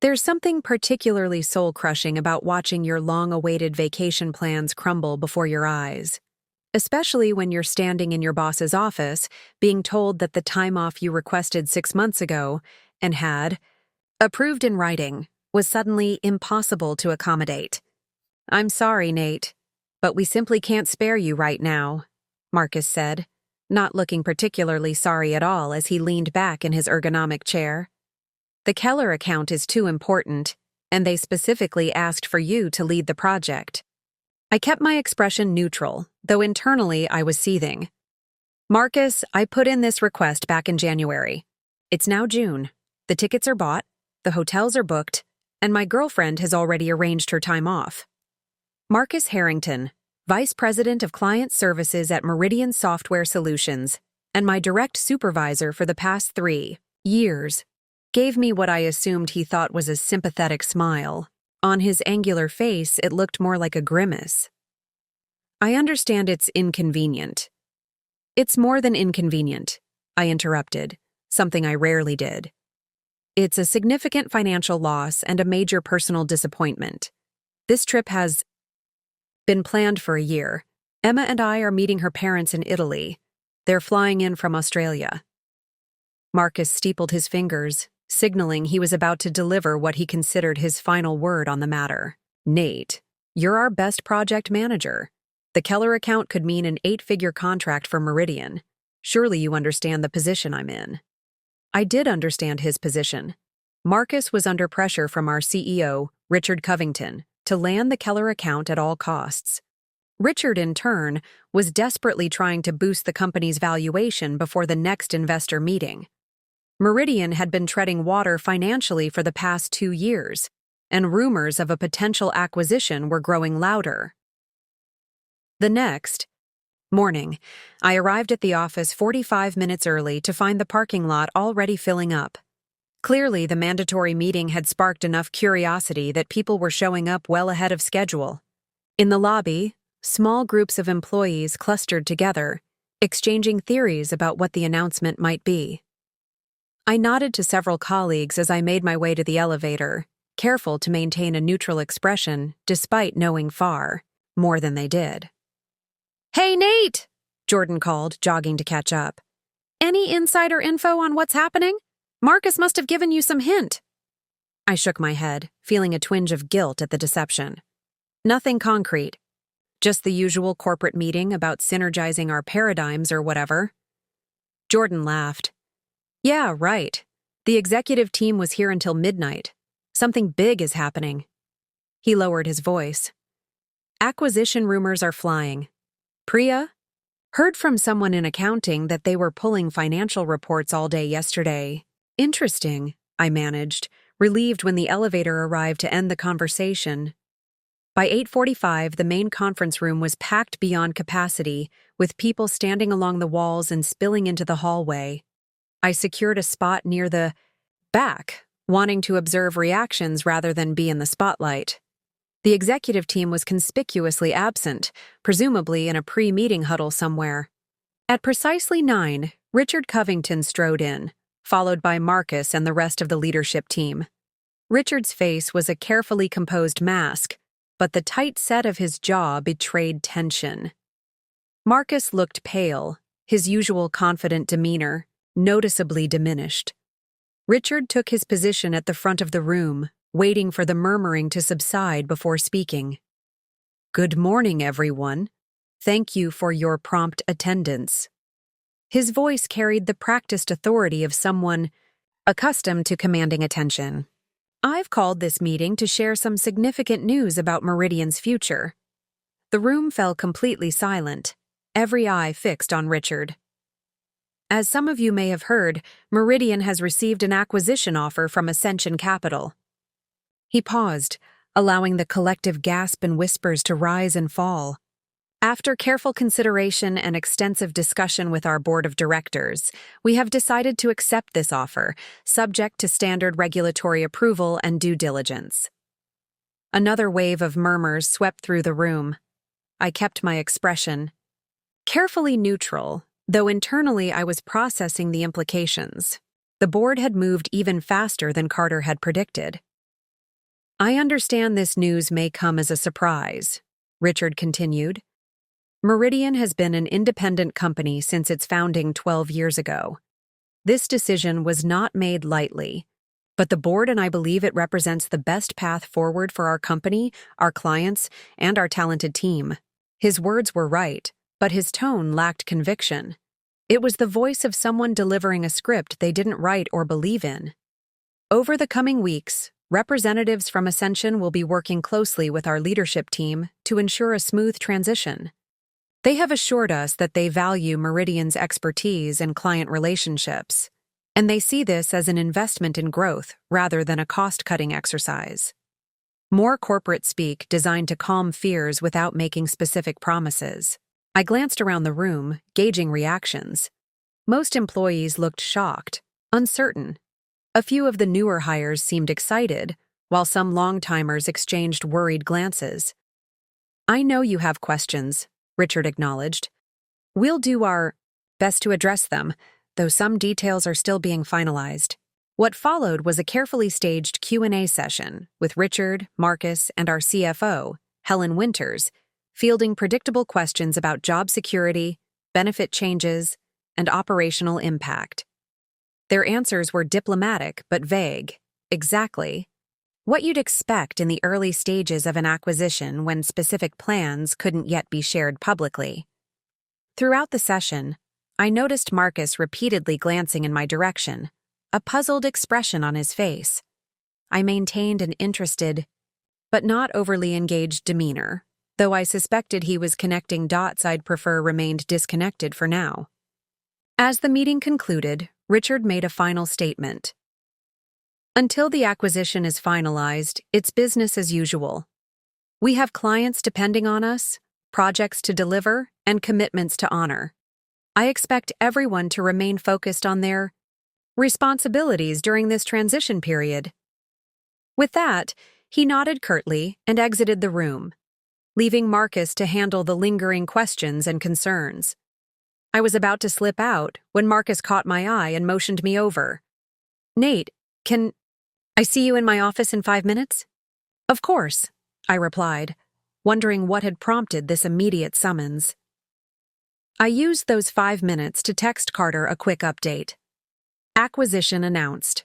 There's something particularly soul-crushing about watching your long-awaited vacation plans crumble before your eyes, especially when you're standing in your boss's office, being told that the time off you requested 6 months ago and had approved in writing was suddenly impossible to accommodate. "I'm sorry, Nate, but we simply can't spare you right now," Marcus said, not looking particularly sorry at all as he leaned back in his ergonomic chair. "The Keller account is too important, and they specifically asked for you to lead the project." I kept my expression neutral, though internally I was seething. "Marcus, I put in this request back in January. It's now June. The tickets are bought, the hotels are booked, and my girlfriend has already arranged her time off." Marcus Harrington, Vice President of Client Services at Meridian Software Solutions, and my direct supervisor for the past 3 years, gave me what I assumed he thought was a sympathetic smile. On his angular face, it looked more like a grimace. "I understand it's inconvenient." "It's more than inconvenient," I interrupted, something I rarely did. "It's a significant financial loss and a major personal disappointment. This trip has been planned for a year. Emma and I are meeting her parents in Italy. They're flying in from Australia." Marcus steepled his fingers, signaling he was about to deliver what he considered his final word on the matter. "Nate, you're our best project manager. The Keller account could mean an 8-figure contract for Meridian. Surely you understand the position I'm in." I did understand his position. Marcus was under pressure from our CEO, Richard Covington, to land the Keller account at all costs. Richard, in turn, was desperately trying to boost the company's valuation before the next investor meeting. Meridian had been treading water financially for the past 2 years, and rumors of a potential acquisition were growing louder. The next morning, I arrived at the office 45 minutes early to find the parking lot already filling up. Clearly, the mandatory meeting had sparked enough curiosity that people were showing up well ahead of schedule. In the lobby, small groups of employees clustered together, exchanging theories about what the announcement might be. I nodded to several colleagues as I made my way to the elevator, careful to maintain a neutral expression despite knowing far more than they did. "Hey, Nate!" Jordan called, jogging to catch up. "Any insider info on what's happening? Marcus must have given you some hint." I shook my head, feeling a twinge of guilt at the deception. "Nothing concrete. Just the usual corporate meeting about synergizing our paradigms or whatever." Jordan laughed. "Yeah, right. The executive team was here until midnight. Something big is happening." He lowered his voice. "Acquisition rumors are flying. Priya? Heard from someone in accounting that they were pulling financial reports all day yesterday. Interesting," I managed, relieved when the elevator arrived to end the conversation. By 8:45, the main conference room was packed beyond capacity, with people standing along the walls and spilling into the hallway. I secured a spot near the back, wanting to observe reactions rather than be in the spotlight. The executive team was conspicuously absent, presumably in a pre-meeting huddle somewhere. At precisely 9, Richard Covington strode in, followed by Marcus and the rest of the leadership team. Richard's face was a carefully composed mask, but the tight set of his jaw betrayed tension. Marcus looked pale, his usual confident demeanor noticeably diminished. Richard took his position at the front of the room, waiting for the murmuring to subside before speaking. "Good morning, everyone. Thank you for your prompt attendance." His voice carried the practiced authority of someone accustomed to commanding attention. "I've called this meeting to share some significant news about Meridian's future." The room fell completely silent, every eye fixed on Richard. "As some of you may have heard, Meridian has received an acquisition offer from Ascension Capital." He paused, allowing the collective gasp and whispers to rise and fall. "After careful consideration and extensive discussion with our board of directors, we have decided to accept this offer, subject to standard regulatory approval and due diligence." Another wave of murmurs swept through the room. I kept my expression carefully neutral, though internally I was processing the implications. The board had moved even faster than Carter had predicted. I understand this news may come as a surprise, Richard continued. Meridian has been an independent company since its founding 12 years ago. This decision was not made lightly, but the board and I believe it represents the best path forward for our company, our clients, and our talented team. His words were right, but his tone lacked conviction. It was the voice of someone delivering a script they didn't write or believe in. Over the coming weeks, representatives from Ascension will be working closely with our leadership team to ensure a smooth transition. They have assured us that they value Meridian's expertise and client relationships, and they see this as an investment in growth rather than a cost-cutting exercise. More corporate speak designed to calm fears without making specific promises. I glanced around the room, gauging reactions. Most employees looked shocked, uncertain. A few of the newer hires seemed excited, while some long-timers exchanged worried glances. I know you have questions, Richard acknowledged. We'll do our best to address them, though some details are still being finalized. What followed was a carefully staged Q&A session with Richard, Marcus, and our CFO, Helen Winters, fielding predictable questions about job security, benefit changes, and operational impact. Their answers were diplomatic but vague. Exactly what you'd expect in the early stages of an acquisition when specific plans couldn't yet be shared publicly. Throughout the session, I noticed Marcus repeatedly glancing in my direction, a puzzled expression on his face. I maintained an interested, but not overly engaged demeanor, though I suspected he was connecting dots I'd prefer remained disconnected for now. As the meeting concluded, Richard made a final statement. Until the acquisition is finalized, it's business as usual. We have clients depending on us, projects to deliver, and commitments to honor. I expect everyone to remain focused on their responsibilities during this transition period. With that, he nodded curtly and exited the room, leaving Marcus to handle the lingering questions and concerns. I was about to slip out when Marcus caught my eye and motioned me over. Nate, can I see you in my office in 5 minutes? Of course, I replied, wondering what had prompted this immediate summons. I used those 5 minutes to text Carter a quick update. Acquisition announced.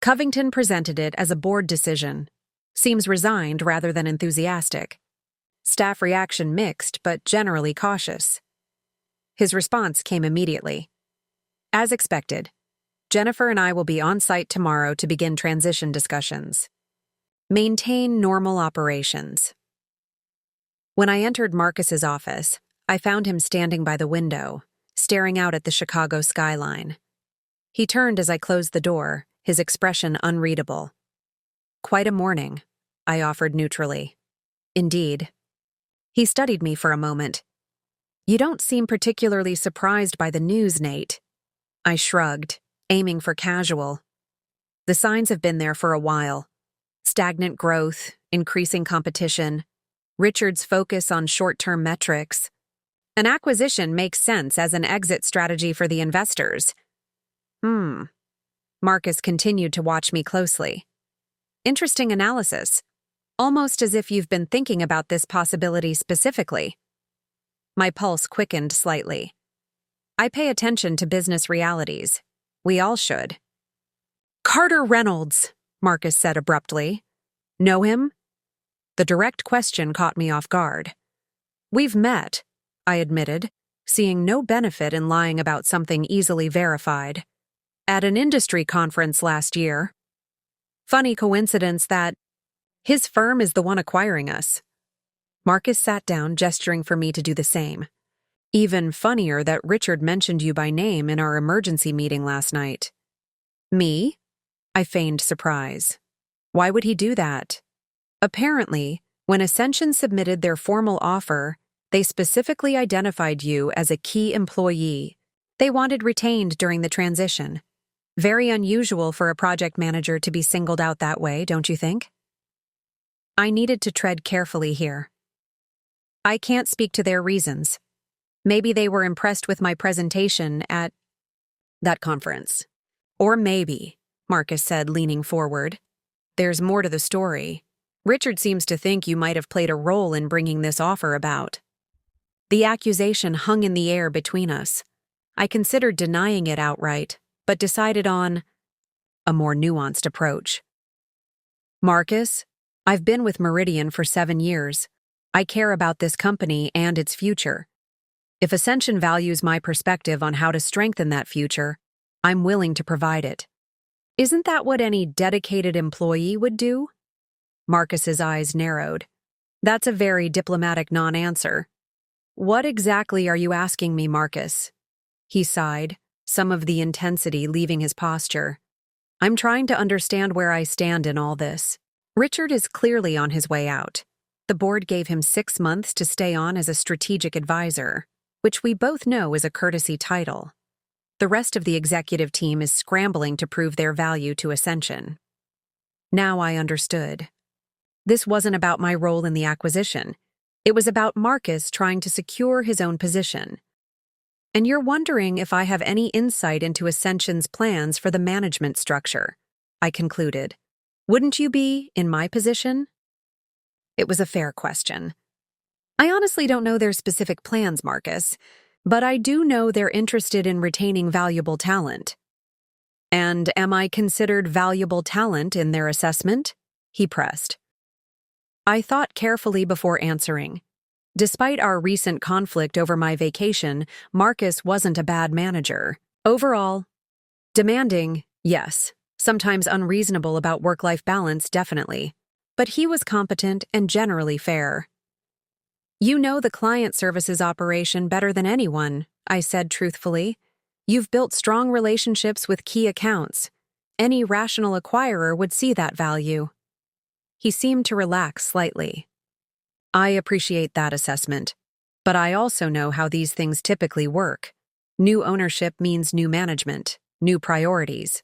Covington presented it as a board decision. Seems resigned rather than enthusiastic. Staff reaction mixed, but generally cautious. His response came immediately. As expected, Jennifer and I will be on site tomorrow to begin transition discussions. Maintain normal operations. When I entered Marcus's office, I found him standing by the window, staring out at the Chicago skyline. He turned as I closed the door, his expression unreadable. Quite a morning, I offered neutrally. Indeed. He studied me for a moment. You don't seem particularly surprised by the news, Nate. I shrugged, aiming for casual. The signs have been there for a while. Stagnant growth, increasing competition, Richard's focus on short-term metrics. An acquisition makes sense as an exit strategy for the investors. Marcus continued to watch me closely. Interesting analysis. Almost as if you've been thinking about this possibility specifically. My pulse quickened slightly. I pay attention to business realities. We all should. Carter Reynolds, Marcus said abruptly. Know him? The direct question caught me off guard. We've met, I admitted, seeing no benefit in lying about something easily verified. At an industry conference last year. Funny coincidence that his firm is the one acquiring us. Marcus sat down, gesturing for me to do the same. Even funnier that Richard mentioned you by name in our emergency meeting last night. Me? I feigned surprise. Why would he do that? Apparently, when Ascension submitted their formal offer, they specifically identified you as a key employee. They wanted retained during the transition. Very unusual for a project manager to be singled out that way, don't you think? I needed to tread carefully here. I can't speak to their reasons. Maybe they were impressed with my presentation at that conference. Or maybe, Marcus said, leaning forward, there's more to the story. Richard seems to think you might have played a role in bringing this offer about. The accusation hung in the air between us. I considered denying it outright, but decided on a more nuanced approach. Marcus, I've been with Meridian for 7 years. I care about this company and its future. If Ascension values my perspective on how to strengthen that future, I'm willing to provide it. Isn't that what any dedicated employee would do? Marcus's eyes narrowed. That's a very diplomatic non-answer. What exactly are you asking me, Marcus? He sighed, some of the intensity leaving his posture. I'm trying to understand where I stand in all this. Richard is clearly on his way out. The board gave him 6 months to stay on as a strategic advisor, which we both know is a courtesy title. The rest of the executive team is scrambling to prove their value to Ascension. Now I understood. This wasn't about my role in the acquisition. It was about Marcus trying to secure his own position. And you're wondering if I have any insight into Ascension's plans for the management structure, I concluded. Wouldn't you be in my position? It was a fair question. I honestly don't know their specific plans, Marcus, but I do know they're interested in retaining valuable talent. And am I considered valuable talent in their assessment? He pressed. I thought carefully before answering. Despite our recent conflict over my vacation, Marcus wasn't a bad manager. Overall, demanding, yes. Sometimes unreasonable about work-life balance, definitely. But he was competent and generally fair. You know the client services operation better than anyone, I said truthfully. You've built strong relationships with key accounts. Any rational acquirer would see that value. He seemed to relax slightly. I appreciate that assessment, but I also know how these things typically work. New ownership means new management, new priorities.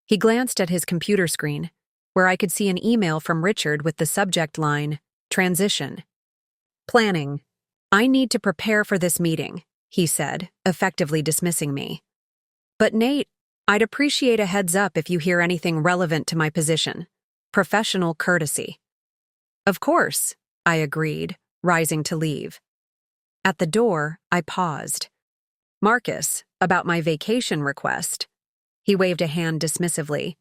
He glanced at his computer screen, where I could see an email from Richard with the subject line, Transition. Planning. I need to prepare for this meeting, he said, effectively dismissing me. But Nate, I'd appreciate a heads up if you hear anything relevant to my position. Professional courtesy. Of course, I agreed, rising to leave. At the door, I paused. Marcus, about my vacation request. He waved a hand dismissively.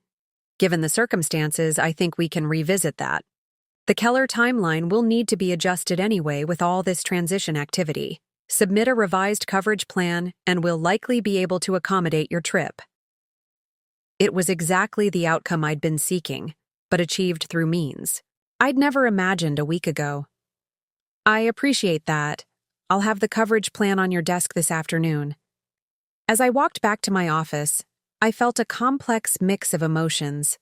Given the circumstances, I think we can revisit that. The Keller timeline will need to be adjusted anyway with all this transition activity. Submit a revised coverage plan, and we'll likely be able to accommodate your trip. It was exactly the outcome I'd been seeking, but achieved through means I'd never imagined a week ago. I appreciate that. I'll have the coverage plan on your desk this afternoon. As I walked back to my office, I felt a complex mix of emotions.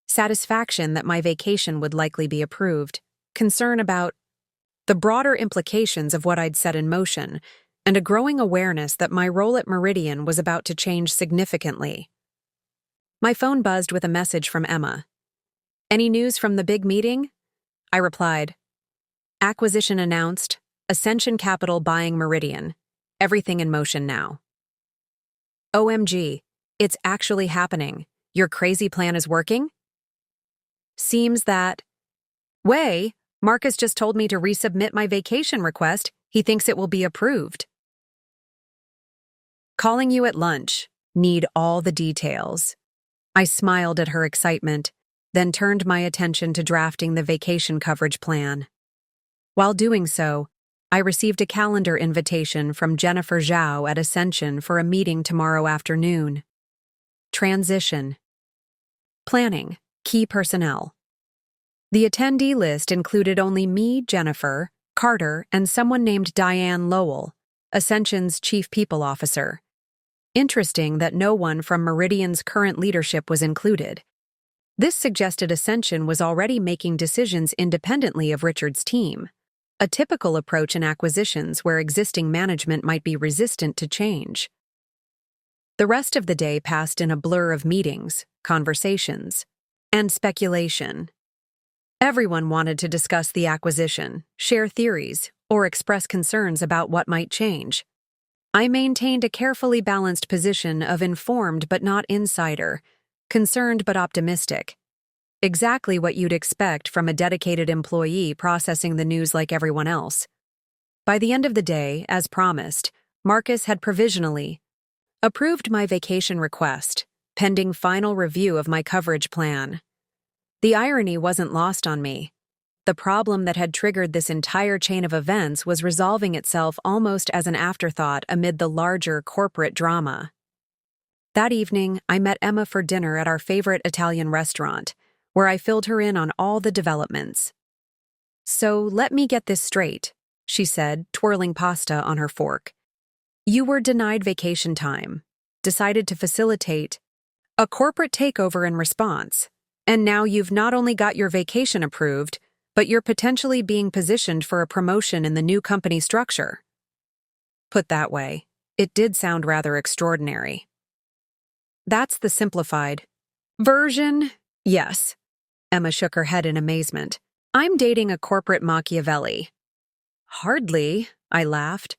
Satisfaction that my vacation would likely be approved, concern about the broader implications of what I'd set in motion, and a growing awareness that my role at Meridian was about to change significantly. My phone buzzed with a message from Emma. Any news from the big meeting? I replied. Acquisition announced, Ascension Capital buying Meridian. Everything in motion now. OMG, it's actually happening. Your crazy plan is working? Seems that... Marcus just told me to resubmit my vacation request. He thinks it will be approved. Calling you at lunch. Need all the details. I smiled at her excitement, then turned my attention to drafting the vacation coverage plan. While doing so, I received a calendar invitation from Jennifer Zhao at Ascension for a meeting tomorrow afternoon. Transition. Planning. Key personnel. The attendee list included only me, Jennifer, Carter, and someone named Diane Lowell, Ascension's chief people officer. Interesting that no one from Meridian's current leadership was included. This suggested Ascension was already making decisions independently of Richard's team, a typical approach in acquisitions where existing management might be resistant to change. The rest of the day passed in a blur of meetings, conversations, and speculation. Everyone wanted to discuss the acquisition, share theories, or express concerns about what might change. I maintained a carefully balanced position of informed but not insider, concerned but optimistic. Exactly what you'd expect from a dedicated employee processing the news like everyone else. By the end of the day, as promised, Marcus had provisionally approved my vacation request, pending final review of my coverage plan. The irony wasn't lost on me. The problem that had triggered this entire chain of events was resolving itself almost as an afterthought amid the larger corporate drama. That evening, I met Emma for dinner at our favorite Italian restaurant, where I filled her in on all the developments. "So let me get this straight," she said, twirling pasta on her fork. "You were denied vacation time, decided to facilitate a corporate takeover in response, and now you've not only got your vacation approved, but you're potentially being positioned for a promotion in the new company structure." Put that way, it did sound rather extraordinary. "That's the simplified version, yes." Emma shook her head in amazement. "I'm dating a corporate Machiavelli." "Hardly," I laughed.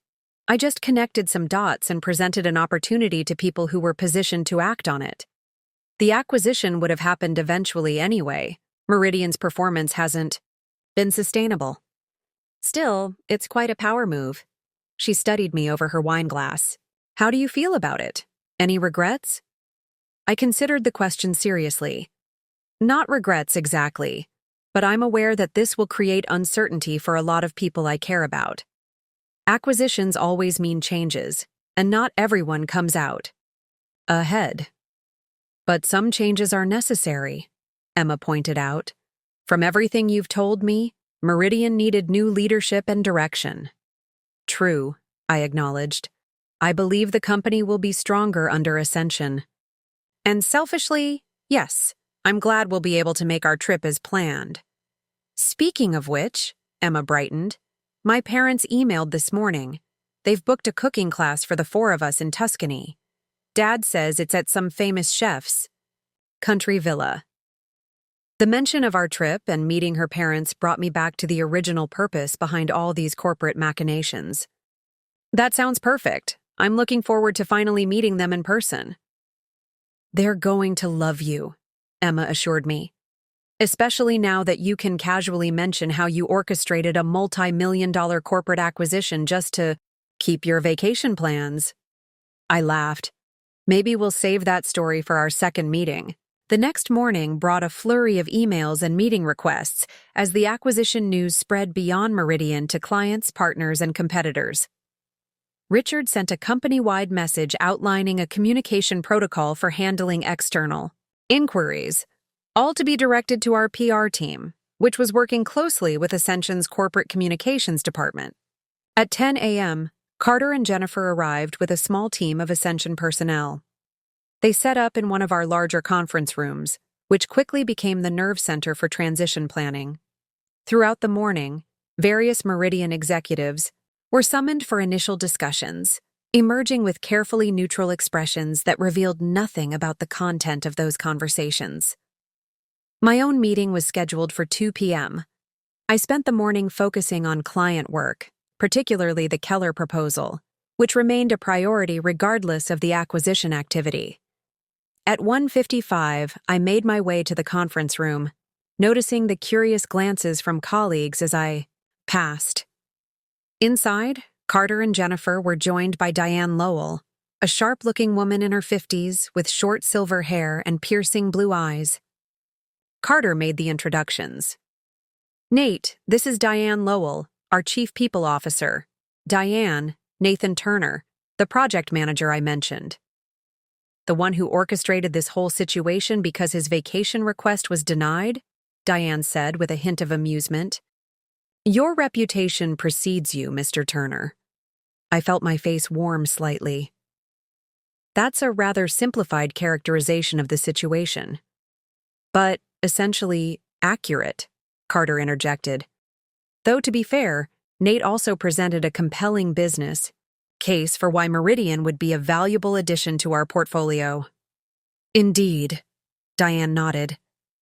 "I just connected some dots and presented an opportunity to people who were positioned to act on it. The acquisition would have happened eventually anyway. Meridian's performance hasn't been sustainable. Still, it's quite a power move." She studied me over her wine glass. "How do you feel about it? Any regrets?" I considered the question seriously. "Not regrets exactly, but I'm aware that this will create uncertainty for a lot of people I care about. Acquisitions always mean changes, and not everyone comes out ahead. But some changes are necessary," Emma pointed out. "From everything you've told me, Meridian needed new leadership and direction." "True," I acknowledged. "I believe the company will be stronger under Ascension. And selfishly, yes, I'm glad we'll be able to make our trip as planned." "Speaking of which," Emma brightened, "my parents emailed this morning. They've booked a cooking class for the four of us in Tuscany. Dad says it's at some famous chef's country villa." The mention of our trip and meeting her parents brought me back to the original purpose behind all these corporate machinations. "That sounds perfect. I'm looking forward to finally meeting them in person." "They're going to love you," Emma assured me. "Especially now that you can casually mention how you orchestrated a multi-million-dollar corporate acquisition just to keep your vacation plans." I laughed. "Maybe we'll save that story for our second meeting." The next morning brought a flurry of emails and meeting requests as the acquisition news spread beyond Meridian to clients, partners, and competitors. Richard sent a company-wide message outlining a communication protocol for handling external inquiries, all to be directed to our PR team, which was working closely with Ascension's corporate communications department. At 10 a.m., Carter and Jennifer arrived with a small team of Ascension personnel. They set up in one of our larger conference rooms, which quickly became the nerve center for transition planning. Throughout the morning, various Meridian executives were summoned for initial discussions, emerging with carefully neutral expressions that revealed nothing about the content of those conversations. My own meeting was scheduled for 2 p.m. I spent the morning focusing on client work, particularly the Keller proposal, which remained a priority regardless of the acquisition activity. At 1:55, I made my way to the conference room, noticing the curious glances from colleagues as I passed. Inside, Carter and Jennifer were joined by Diane Lowell, a sharp-looking woman in her 50s with short silver hair and piercing blue eyes. Carter made the introductions. "Nate, this is Diane Lowell, our Chief People Officer. Diane, Nathan Turner, the project manager I mentioned." "The one who orchestrated this whole situation because his vacation request was denied?" Diane said with a hint of amusement. "Your reputation precedes you, Mr. Turner." I felt my face warm slightly. "That's a rather simplified characterization of the situation." "But essentially accurate," Carter interjected. Though to be fair, Nate also presented a compelling business case for why Meridian would be a valuable addition to our portfolio. "Indeed," Diane nodded.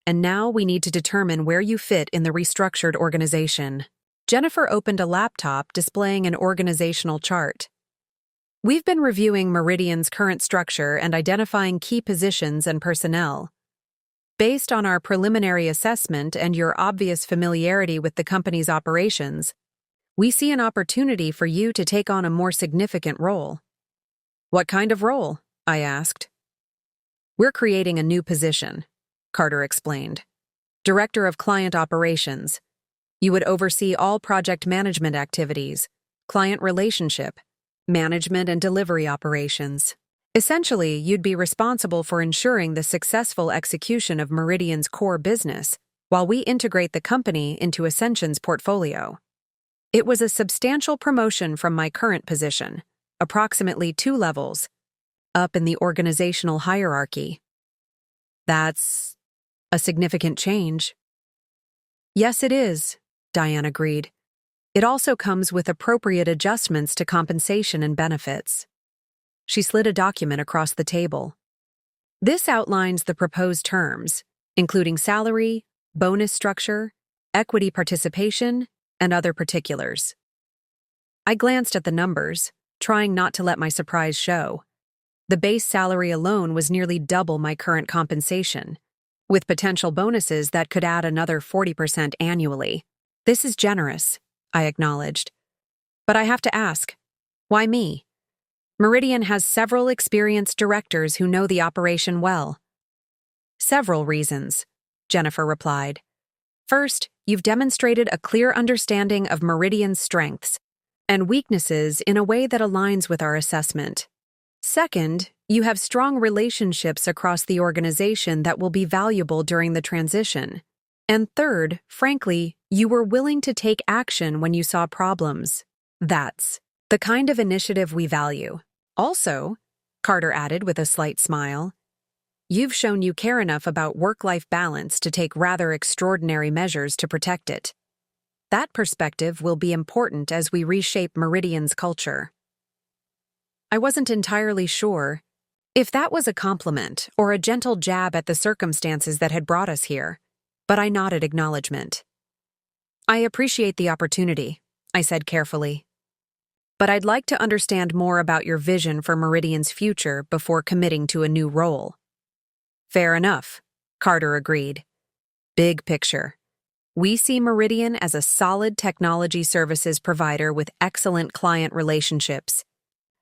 "And now we need to determine where you fit in the restructured organization." Jennifer opened a laptop displaying an organizational chart. "We've been reviewing Meridian's current structure and identifying key positions and personnel. Based on our preliminary assessment and your obvious familiarity with the company's operations, we see an opportunity for you to take on a more significant role. What kind of role? I asked. We're creating a new position, Carter explained. Director of Client Operations. You would oversee all project management activities, client relationship, management and delivery operations. Essentially, you'd be responsible for ensuring the successful execution of Meridian's core business while we integrate the company into Ascension's portfolio. It was a substantial promotion from my current position, approximately 2 levels, up in the organizational hierarchy. That's a significant change. Yes, it is, Diane agreed. It also comes with appropriate adjustments to compensation and benefits. She slid a document across the table. This outlines the proposed terms, including salary, bonus structure, equity participation, and other particulars. I glanced at the numbers, trying not to let my surprise show. The base salary alone was nearly double my current compensation, with potential bonuses that could add another 40% annually. This is generous, I acknowledged. But I have to ask, why me? Meridian has several experienced directors who know the operation well. Several reasons, Jennifer replied. First, you've demonstrated a clear understanding of Meridian's strengths and weaknesses in a way that aligns with our assessment. Second, you have strong relationships across the organization that will be valuable during the transition. And third, frankly, you were willing to take action when you saw problems. That's the kind of initiative we value. Also, Carter added with a slight smile, you've shown you care enough about work-life balance to take rather extraordinary measures to protect it. That perspective will be important as we reshape Meridian's culture. I wasn't entirely sure if that was a compliment or a gentle jab at the circumstances that had brought us here, but I nodded acknowledgement. I appreciate the opportunity, I said carefully. But I'd like to understand more about your vision for Meridian's future before committing to a new role. Fair enough, Carter agreed. Big picture. We see Meridian as a solid technology services provider with excellent client relationships,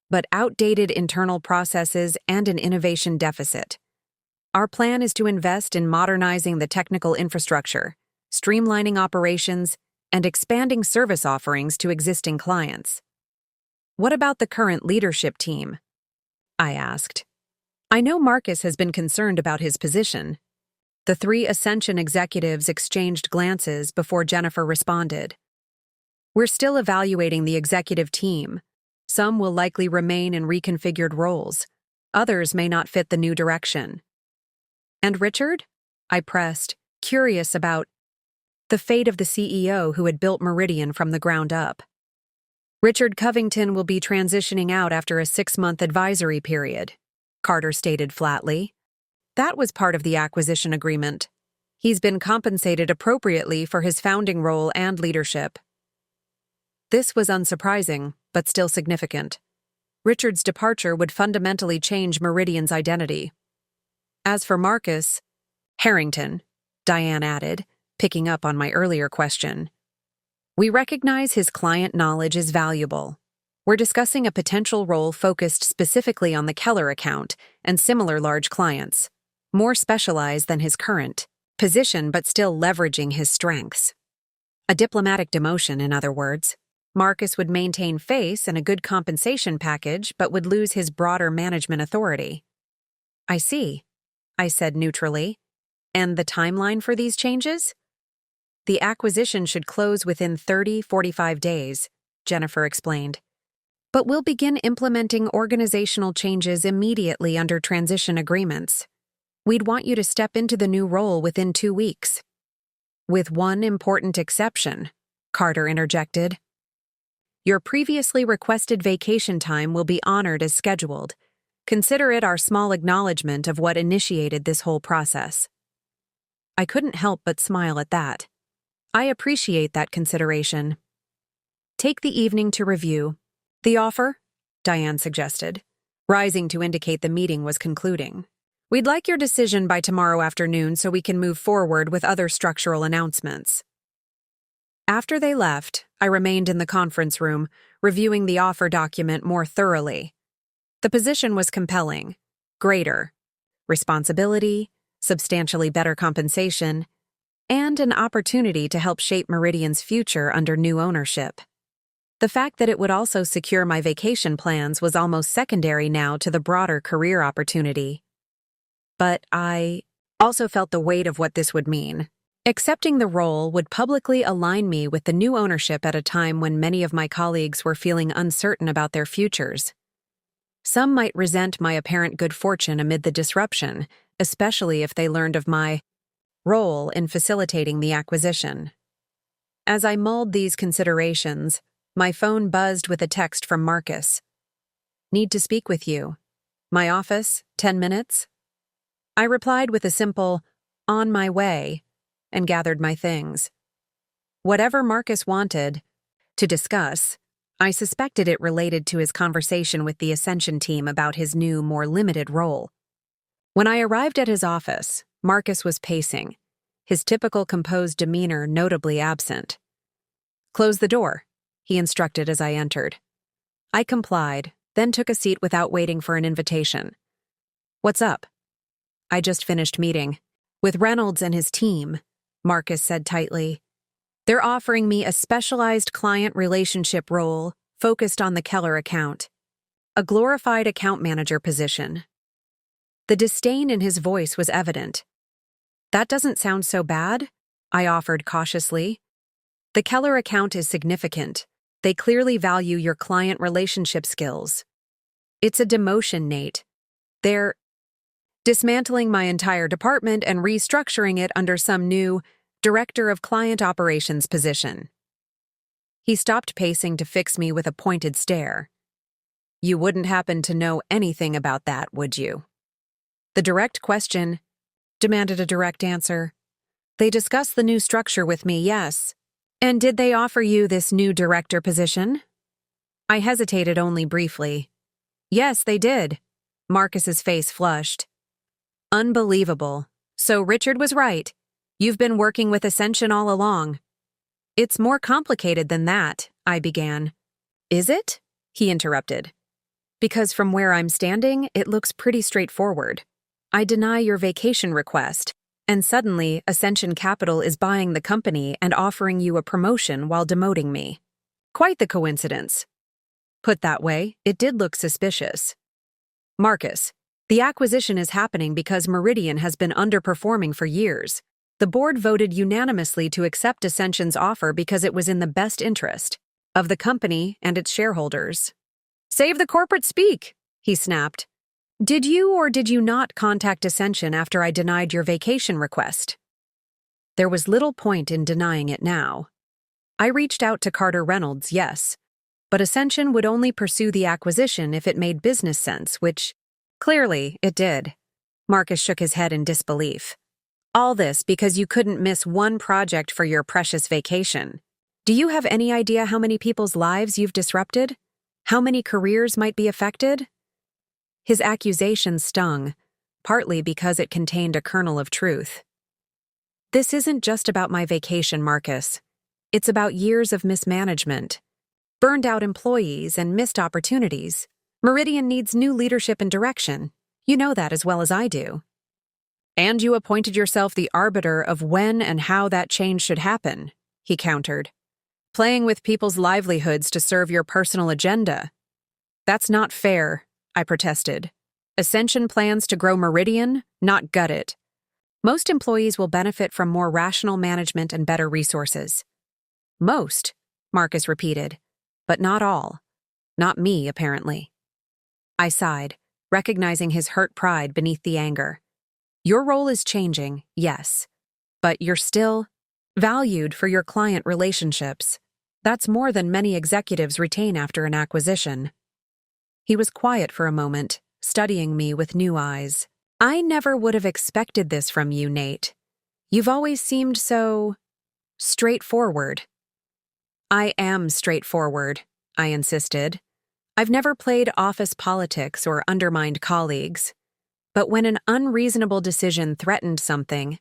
but outdated internal processes and an innovation deficit. Our plan is to invest in modernizing the technical infrastructure, streamlining operations, and expanding service offerings to existing clients. What about the current leadership team? I asked. I know Marcus has been concerned about his position. The 3 Ascension executives exchanged glances before Jennifer responded. We're still evaluating the executive team. Some will likely remain in reconfigured roles. Others may not fit the new direction. And Richard? I pressed, curious about the fate of the CEO who had built Meridian from the ground up. Richard Covington will be transitioning out after a 6-month advisory period, Carter stated flatly. That was part of the acquisition agreement. He's been compensated appropriately for his founding role and leadership. This was unsurprising, but still significant. Richard's departure would fundamentally change Meridian's identity. As for Marcus Harrington, Diane added, picking up on my earlier question. We recognize his client knowledge is valuable. We're discussing a potential role focused specifically on the Keller account and similar large clients, more specialized than his current position but still leveraging his strengths. A diplomatic demotion, in other words. Marcus would maintain face and a good compensation package but would lose his broader management authority. I see, I said neutrally. And the timeline for these changes? The acquisition should close within 30-45 days, Jennifer explained. But we'll begin implementing organizational changes immediately under transition agreements. We'd want you to step into the new role within 2 weeks. With one important exception, Carter interjected. Your previously requested vacation time will be honored as scheduled. Consider it our small acknowledgement of what initiated this whole process. I couldn't help but smile at that. I appreciate that consideration. Take the evening to review. The offer? Diane suggested, rising to indicate the meeting was concluding. We'd like your decision by tomorrow afternoon so we can move forward with other structural announcements. After they left, I remained in the conference room, reviewing the offer document more thoroughly. The position was compelling. Greater responsibility, substantially better compensation, and an opportunity to help shape Meridian's future under new ownership. The fact that it would also secure my vacation plans was almost secondary now to the broader career opportunity. But I also felt the weight of what this would mean. Accepting the role would publicly align me with the new ownership at a time when many of my colleagues were feeling uncertain about their futures. Some might resent my apparent good fortune amid the disruption, especially if they learned of my role in facilitating the acquisition. As I mulled these considerations, my phone buzzed with a text from Marcus. "Need to speak with you. My office, 10 minutes?" I replied with a simple, "On my way," and gathered my things. Whatever Marcus wanted to discuss, I suspected it related to his conversation with the Ascension team about his new, more limited role. When I arrived at his office, Marcus was pacing, his typical composed demeanor notably absent. "Close the door," he instructed as I entered. I complied, then took a seat without waiting for an invitation. "What's up?" "I just finished meeting with Reynolds and his team," Marcus said tightly. "They're offering me a specialized client relationship role focused on the Keller account, a glorified account manager position." The disdain in his voice was evident. "That doesn't sound so bad," I offered cautiously. "The Keller account is significant. They clearly value your client relationship skills." "It's a demotion, Nate. They're dismantling my entire department and restructuring it under some new Director of Client Operations position." He stopped pacing to fix me with a pointed stare. "You wouldn't happen to know anything about that, would you?" The direct question demanded a direct answer. "They discussed the new structure with me, yes. And did they offer you this new director position?" I hesitated only briefly. "Yes, they did." Marcus's face flushed. "Unbelievable. So Richard was right. You've been working with Ascension all along." "It's more complicated than that," I began. "Is it?" he interrupted. "Because from where I'm standing, it looks pretty straightforward. I deny your vacation request, and suddenly Ascension Capital is buying the company and offering you a promotion while demoting me. Quite the coincidence. Put that way, it did look suspicious. Marcus, the acquisition is happening because Meridian has been underperforming for years. The board voted unanimously to accept Ascension's offer because it was in the best interest of the company and its shareholders." "Save the corporate speak," he snapped. "Did you or did you not contact Ascension after I denied your vacation request?" There was little point in denying it now. I reached out to Carter Reynolds, yes, but Ascension would only pursue the acquisition if it made business sense, which, clearly, it did. Marcus shook his head in disbelief. "All this because you couldn't miss one project for your precious vacation. Do you have any idea how many people's lives you've disrupted? How many careers might be affected?" His accusation stung, partly because it contained a kernel of truth. "This isn't just about my vacation, Marcus. It's about years of mismanagement, burned-out employees, and missed opportunities. Meridian needs new leadership and direction. You know that as well as I do. And you appointed yourself the arbiter of when and how that change should happen," he countered. "Playing with people's livelihoods to serve your personal agenda. That's not fair," I protested. "Ascension plans to grow Meridian, not gut it. Most employees will benefit from more rational management and better resources." "Most," Marcus repeated, "but not all. Not me, apparently." I sighed, recognizing his hurt pride beneath the anger. "Your role is changing, yes, but you're still valued for your client relationships. That's more than many executives retain after an acquisition." He was quiet for a moment, studying me with new eyes. "I never would have expected this from you, Nate. You've always seemed so straightforward." "I am straightforward," I insisted. "I've never played office politics or undermined colleagues. But when an unreasonable decision threatened something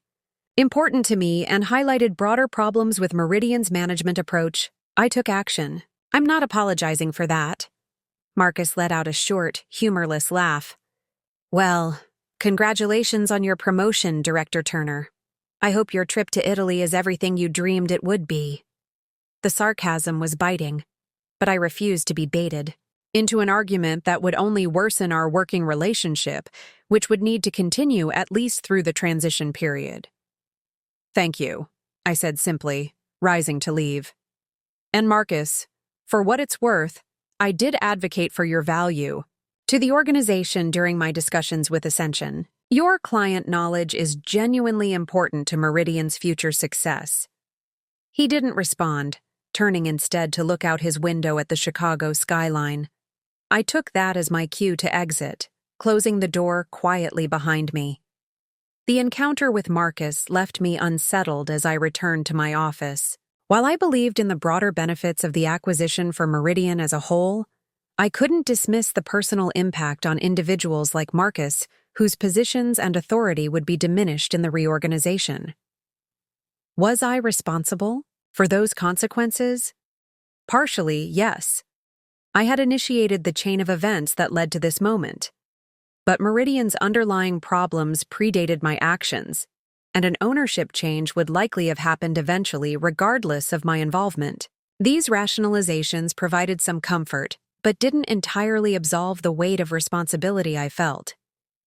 important to me and highlighted broader problems with Meridian's management approach, I took action. I'm not apologizing for that. Marcus let out a short, humorless laugh. Well, congratulations on your promotion, Director Turner. I hope your trip to Italy is everything you dreamed it would be. The sarcasm was biting, but I refused to be baited into an argument that would only worsen our working relationship, which would need to continue at least through the transition period. Thank you, I said simply, rising to leave. And Marcus, for what it's worth, I did advocate for your value to the organization during my discussions with Ascension. Your client knowledge is genuinely important to Meridian's future success. He didn't respond, turning instead to look out his window at the Chicago skyline. I took that as my cue to exit, closing the door quietly behind me. The encounter with Marcus left me unsettled as I returned to my office. While I believed in the broader benefits of the acquisition for Meridian as a whole, I couldn't dismiss the personal impact on individuals like Marcus, whose positions and authority would be diminished in the reorganization. Was I responsible for those consequences? Partially, yes. I had initiated the chain of events that led to this moment. But Meridian's underlying problems predated my actions, and an ownership change would likely have happened eventually regardless of my involvement. These rationalizations provided some comfort, but didn't entirely absolve the weight of responsibility I felt.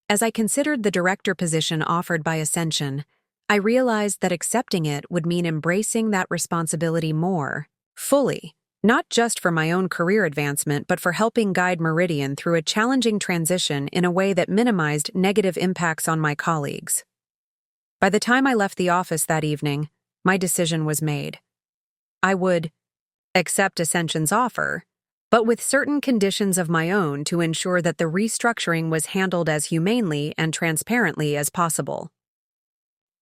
As I considered the director position offered by Ascension, I realized that accepting it would mean embracing that responsibility more fully. Not just for my own career advancement, but for helping guide Meridian through a challenging transition in a way that minimized negative impacts on my colleagues. By the time I left the office that evening, my decision was made. I would accept Ascension's offer, but with certain conditions of my own to ensure that the restructuring was handled as humanely and transparently as possible.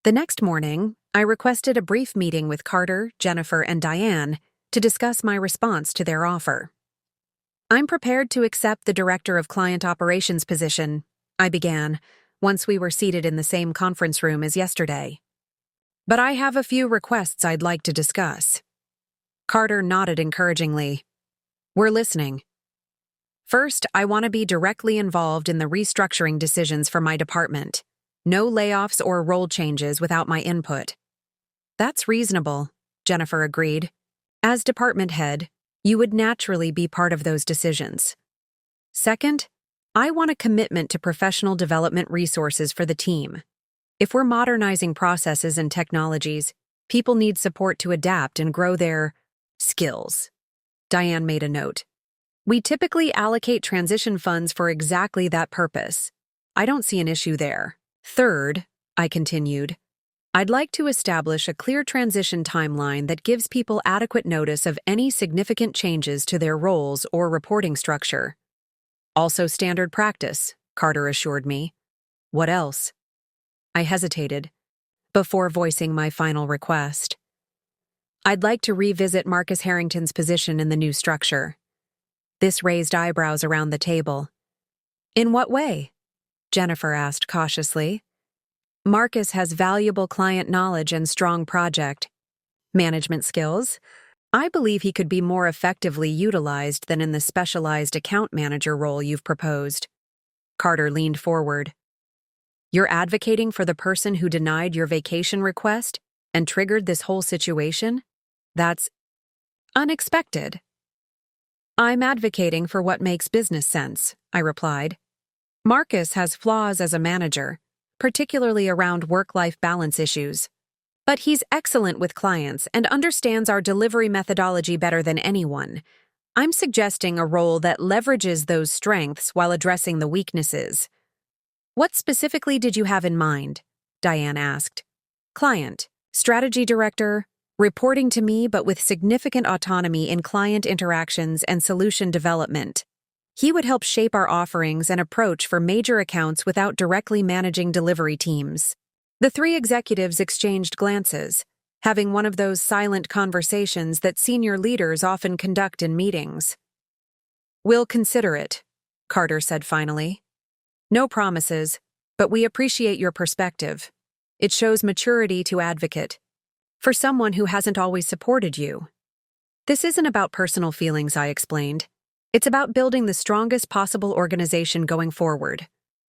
The next morning, I requested a brief meeting with Carter, Jennifer, and Diane to discuss my response to their offer. I'm prepared to accept the Director of Client Operations position, I began, once we were seated in the same conference room as yesterday. But I have a few requests I'd like to discuss. Carter nodded encouragingly. We're listening. First, I want to be directly involved in the restructuring decisions for my department. No layoffs or role changes without my input. That's reasonable, Jennifer agreed. As department head, you would naturally be part of those decisions. Second, I want a commitment to professional development resources for the team. If we're modernizing processes and technologies, people need support to adapt and grow their skills. Diane made a note. We typically allocate transition funds for exactly that purpose. I don't see an issue there. Third, I continued, I'd like to establish a clear transition timeline that gives people adequate notice of any significant changes to their roles or reporting structure. Also standard practice, Carter assured me. What else? I hesitated before voicing my final request. I'd like to revisit Marcus Harrington's position in the new structure. This raised eyebrows around the table. In what way? Jennifer asked cautiously. Marcus has valuable client knowledge and strong project management skills. I believe he could be more effectively utilized than in the specialized account manager role you've proposed. Carter leaned forward. You're advocating for the person who denied your vacation request and triggered this whole situation? That's unexpected. I'm advocating for what makes business sense, I replied. Marcus has flaws as a manager, particularly around work-life balance issues. But he's excellent with clients and understands our delivery methodology better than anyone. I'm suggesting a role that leverages those strengths while addressing the weaknesses. What specifically did you have in mind? Diane asked. Client, strategy director, reporting to me but with significant autonomy in client interactions and solution development. He would help shape our offerings and approach for major accounts without directly managing delivery teams. The three executives exchanged glances, having one of those silent conversations that senior leaders often conduct in meetings. We'll consider it, Carter said finally. No promises, but we appreciate your perspective. It shows maturity to advocate for someone who hasn't always supported you. This isn't about personal feelings, I explained. It's about building the strongest possible organization going forward.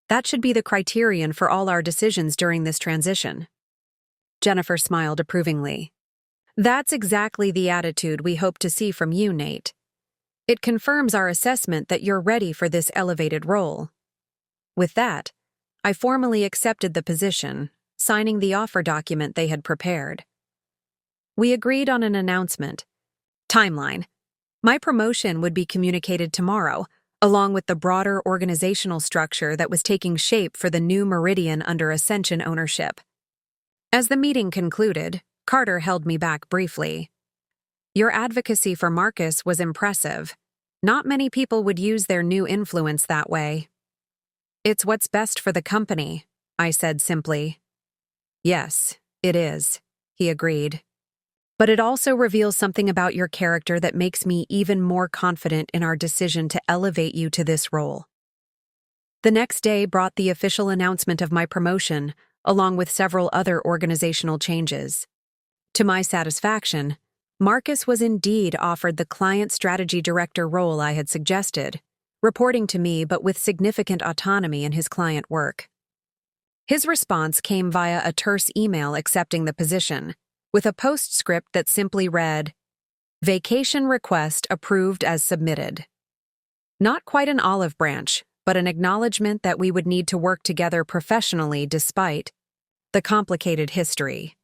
That should be the criterion for all our decisions during this transition. Jennifer smiled approvingly. That's exactly the attitude we hope to see from you, Nate. It confirms our assessment that you're ready for this elevated role. With that, I formally accepted the position, signing the offer document they had prepared. We agreed on an announcement. Timeline. My promotion would be communicated tomorrow, along with the broader organizational structure that was taking shape for the new Meridian under Ascension ownership. As the meeting concluded, Carter held me back briefly. Your advocacy for Marcus was impressive. Not many people would use their new influence that way. It's what's best for the company, I said simply. Yes, it is, he agreed. But it also reveals something about your character that makes me even more confident in our decision to elevate you to this role. The next day brought the official announcement of my promotion, along with several other organizational changes. To my satisfaction, Marcus was indeed offered the Client Strategy Director role I had suggested, reporting to me but with significant autonomy in his client work. His response came via a terse email accepting the position, with a postscript that simply read, "Vacation request approved as submitted." Not quite an olive branch, but an acknowledgement that we would need to work together professionally despite the complicated history.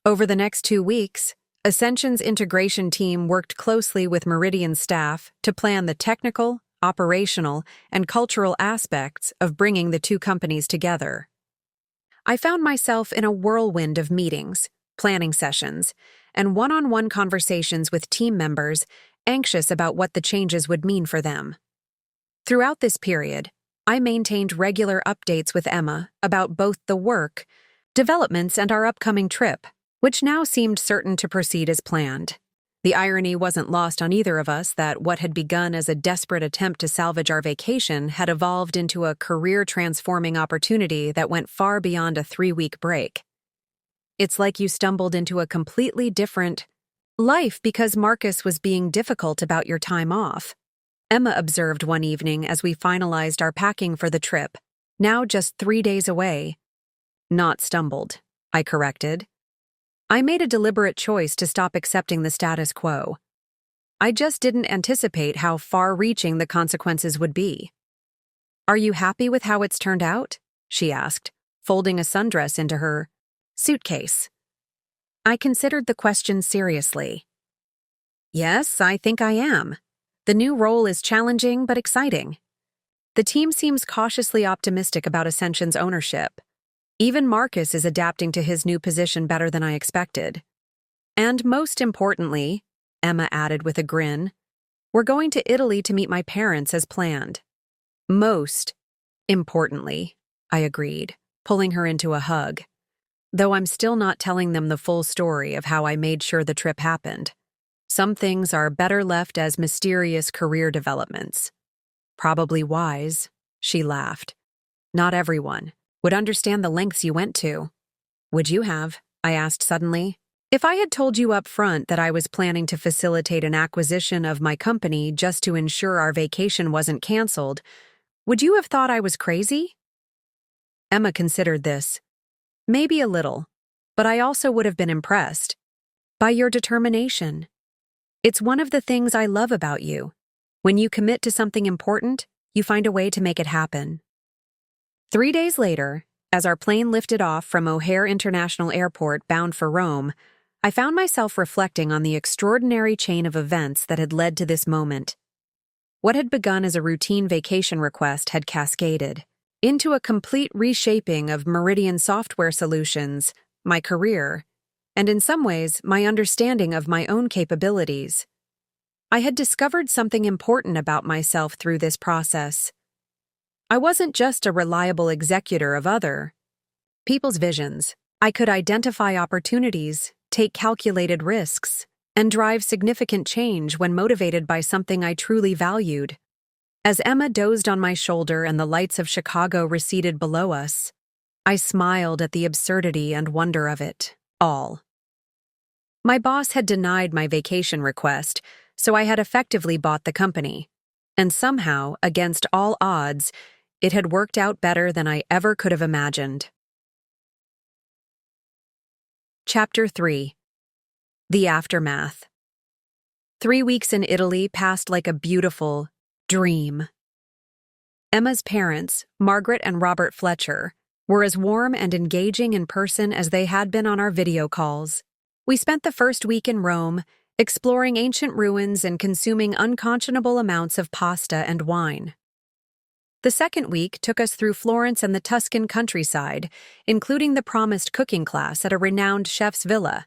Over the next 2 weeks, Ascension's integration team worked closely with Meridian staff to plan the technical, operational, and cultural aspects of bringing the two companies together. I found myself in a whirlwind of meetings, planning sessions, and one-on-one conversations with team members anxious about what the changes would mean for them. Throughout this period, I maintained regular updates with Emma about both the work, developments, and our upcoming trip, which now seemed certain to proceed as planned. The irony wasn't lost on either of us that what had begun as a desperate attempt to salvage our vacation had evolved into a career-transforming opportunity that went far beyond a 3-week break. It's like you stumbled into a completely different life because Marcus was being difficult about your time off, Emma observed one evening as we finalized our packing for the trip, now just 3 days away. Not stumbled, I corrected. I made a deliberate choice to stop accepting the status quo. I just didn't anticipate how far-reaching the consequences would be. Are you happy with how it's turned out? She asked, folding a sundress into her suitcase. I considered the question seriously. Yes, I think I am. The new role is challenging but exciting. The team seems cautiously optimistic about Ascension's ownership. Even Marcus is adapting to his new position better than I expected. And most importantly, Emma added with a grin, we're going to Italy to meet my parents as planned. Most importantly, I agreed, pulling her into a hug. Though I'm still not telling them the full story of how I made sure the trip happened. Some things are better left as mysterious career developments. Probably wise, she laughed. Not everyone would understand the lengths you went to. Would you have? I asked suddenly. If I had told you up front that I was planning to facilitate an acquisition of my company just to ensure our vacation wasn't canceled, would you have thought I was crazy? Emma considered this. Maybe a little, but I also would have been impressed by your determination. It's one of the things I love about you. When you commit to something important, you find a way to make it happen. 3 days later, as our plane lifted off from O'Hare International Airport bound for Rome, I found myself reflecting on the extraordinary chain of events that had led to this moment. What had begun as a routine vacation request had cascaded into a complete reshaping of Meridian Software Solutions, my career, and in some ways, my understanding of my own capabilities. I had discovered something important about myself through this process. I wasn't just a reliable executor of other people's visions. I could identify opportunities, take calculated risks, and drive significant change when motivated by something I truly valued. As Emma dozed on my shoulder and the lights of Chicago receded below us, I smiled at the absurdity and wonder of it all. My boss had denied my vacation request, so I had effectively bought the company. And somehow, against all odds, it had worked out better than I ever could have imagined. Chapter 3. The Aftermath. 3 weeks in Italy passed like a beautiful dream. Emma's parents, Margaret and Robert Fletcher, were as warm and engaging in person as they had been on our video calls. We spent the first week in Rome, exploring ancient ruins and consuming unconscionable amounts of pasta and wine. The second week took us through Florence and the Tuscan countryside, including the promised cooking class at a renowned chef's villa.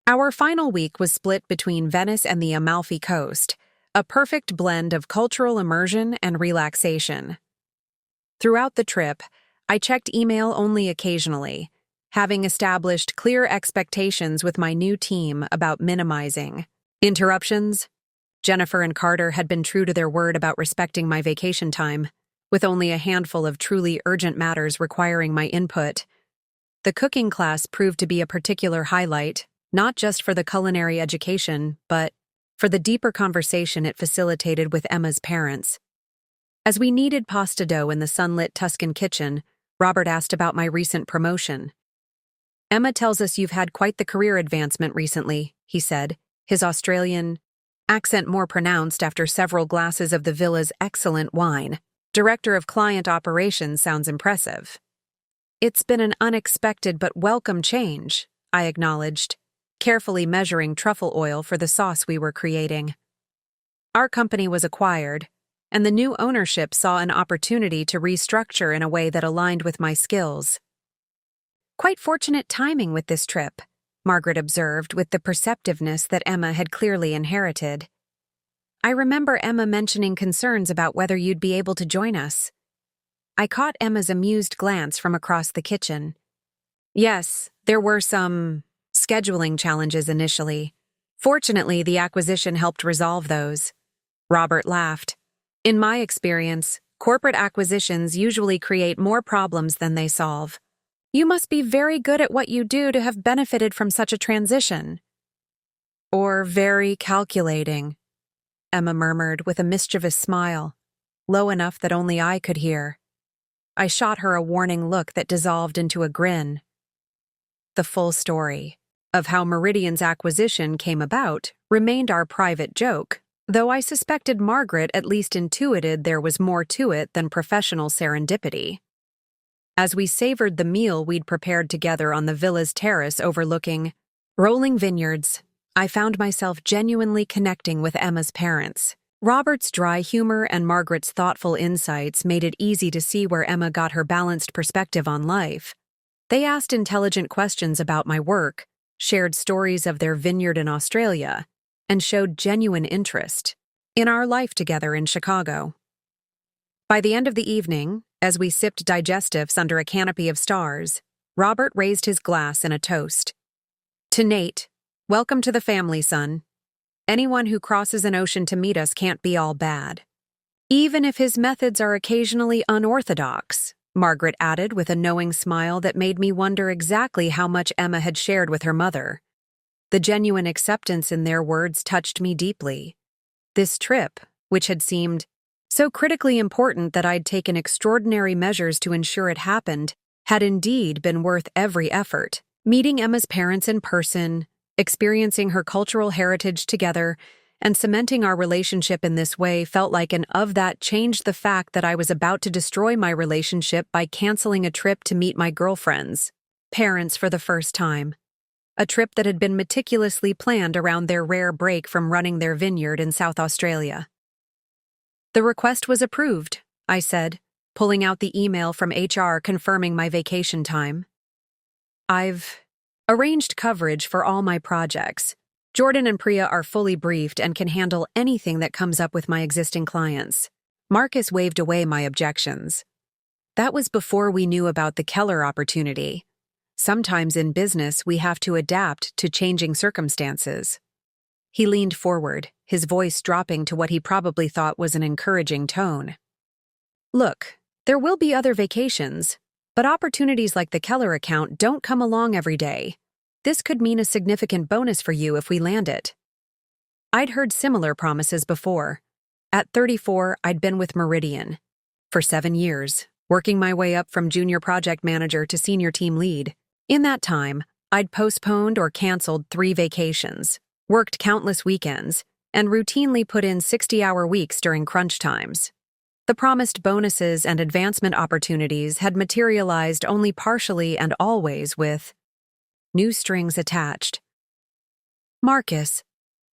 Our final week was split between Venice and the Amalfi Coast, a perfect blend of cultural immersion and relaxation. Throughout the trip, I checked email only occasionally, having established clear expectations with my new team about minimizing interruptions. Jennifer and Carter had been true to their word about respecting my vacation time, with only a handful of truly urgent matters requiring my input. The cooking class proved to be a particular highlight, not just for the culinary education, but for the deeper conversation it facilitated with Emma's parents. As we kneaded pasta dough in the sunlit Tuscan kitchen, Robert asked about my recent promotion. "Emma tells us you've had quite the career advancement recently," he said, his Australian accent more pronounced after several glasses of the villa's excellent wine. "Director of Client Operations sounds impressive." "It's been an unexpected but welcome change," I acknowledged, carefully measuring truffle oil for the sauce we were creating. Our company was acquired, and the new ownership saw an opportunity to restructure in a way that aligned with my skills. "Quite fortunate timing with this trip," Margaret observed with the perceptiveness that Emma had clearly inherited. "I remember Emma mentioning concerns about whether you'd be able to join us." I caught Emma's amused glance from across the kitchen. "Yes, there were some scheduling challenges initially. Fortunately, the acquisition helped resolve those." Robert laughed. "In my experience, corporate acquisitions usually create more problems than they solve. You must be very good at what you do to have benefited from such a transition." "Or very calculating," Emma murmured with a mischievous smile, low enough that only I could hear. I shot her a warning look that dissolved into a grin. The full story of how Meridian's acquisition came about remained our private joke, though I suspected Margaret at least intuited there was more to it than professional serendipity. As we savored the meal we'd prepared together on the villa's terrace overlooking rolling vineyards, I found myself genuinely connecting with Emma's parents. Robert's dry humor and Margaret's thoughtful insights made it easy to see where Emma got her balanced perspective on life. They asked intelligent questions about my work, shared stories of their vineyard in Australia, and showed genuine interest in our life together in Chicago. By the end of the evening, as we sipped digestives under a canopy of stars, Robert raised his glass in a toast. "To Nate, welcome to the family, son. Anyone who crosses an ocean to meet us can't be all bad. Even if his methods are occasionally unorthodox," Margaret added with a knowing smile that made me wonder exactly how much Emma had shared with her mother. The genuine acceptance in their words touched me deeply. This trip, which had seemed so critically important that I'd taken extraordinary measures to ensure it happened, had indeed been worth every effort. Meeting Emma's parents in person, experiencing her cultural heritage together, and cementing our relationship in this way felt like an of that changed the fact that I was about to destroy my relationship by canceling a trip to meet my girlfriends' parents for the first time. A trip that had been meticulously planned around their rare break from running their vineyard in South Australia. "The request was approved," I said, pulling out the email from HR confirming my vacation time. "I've arranged coverage for all my projects. Jordan and Priya are fully briefed and can handle anything that comes up with my existing clients." Marcus waved away my objections. "That was before we knew about the Keller opportunity. Sometimes in business we have to adapt to changing circumstances." He leaned forward, his voice dropping to what he probably thought was an encouraging tone. Look, there will be other vacations, but opportunities like the Keller account don't come along every day. This could mean a significant bonus for you if we land it. I'd heard similar promises before. At 34, I'd been with Meridian for 7 years, working my way up from junior project manager to senior team lead. In that time, I'd postponed or canceled 3 vacations, worked countless weekends, and routinely put in 60-hour weeks during crunch times. The promised bonuses and advancement opportunities had materialized only partially and always with new strings attached. Marcus,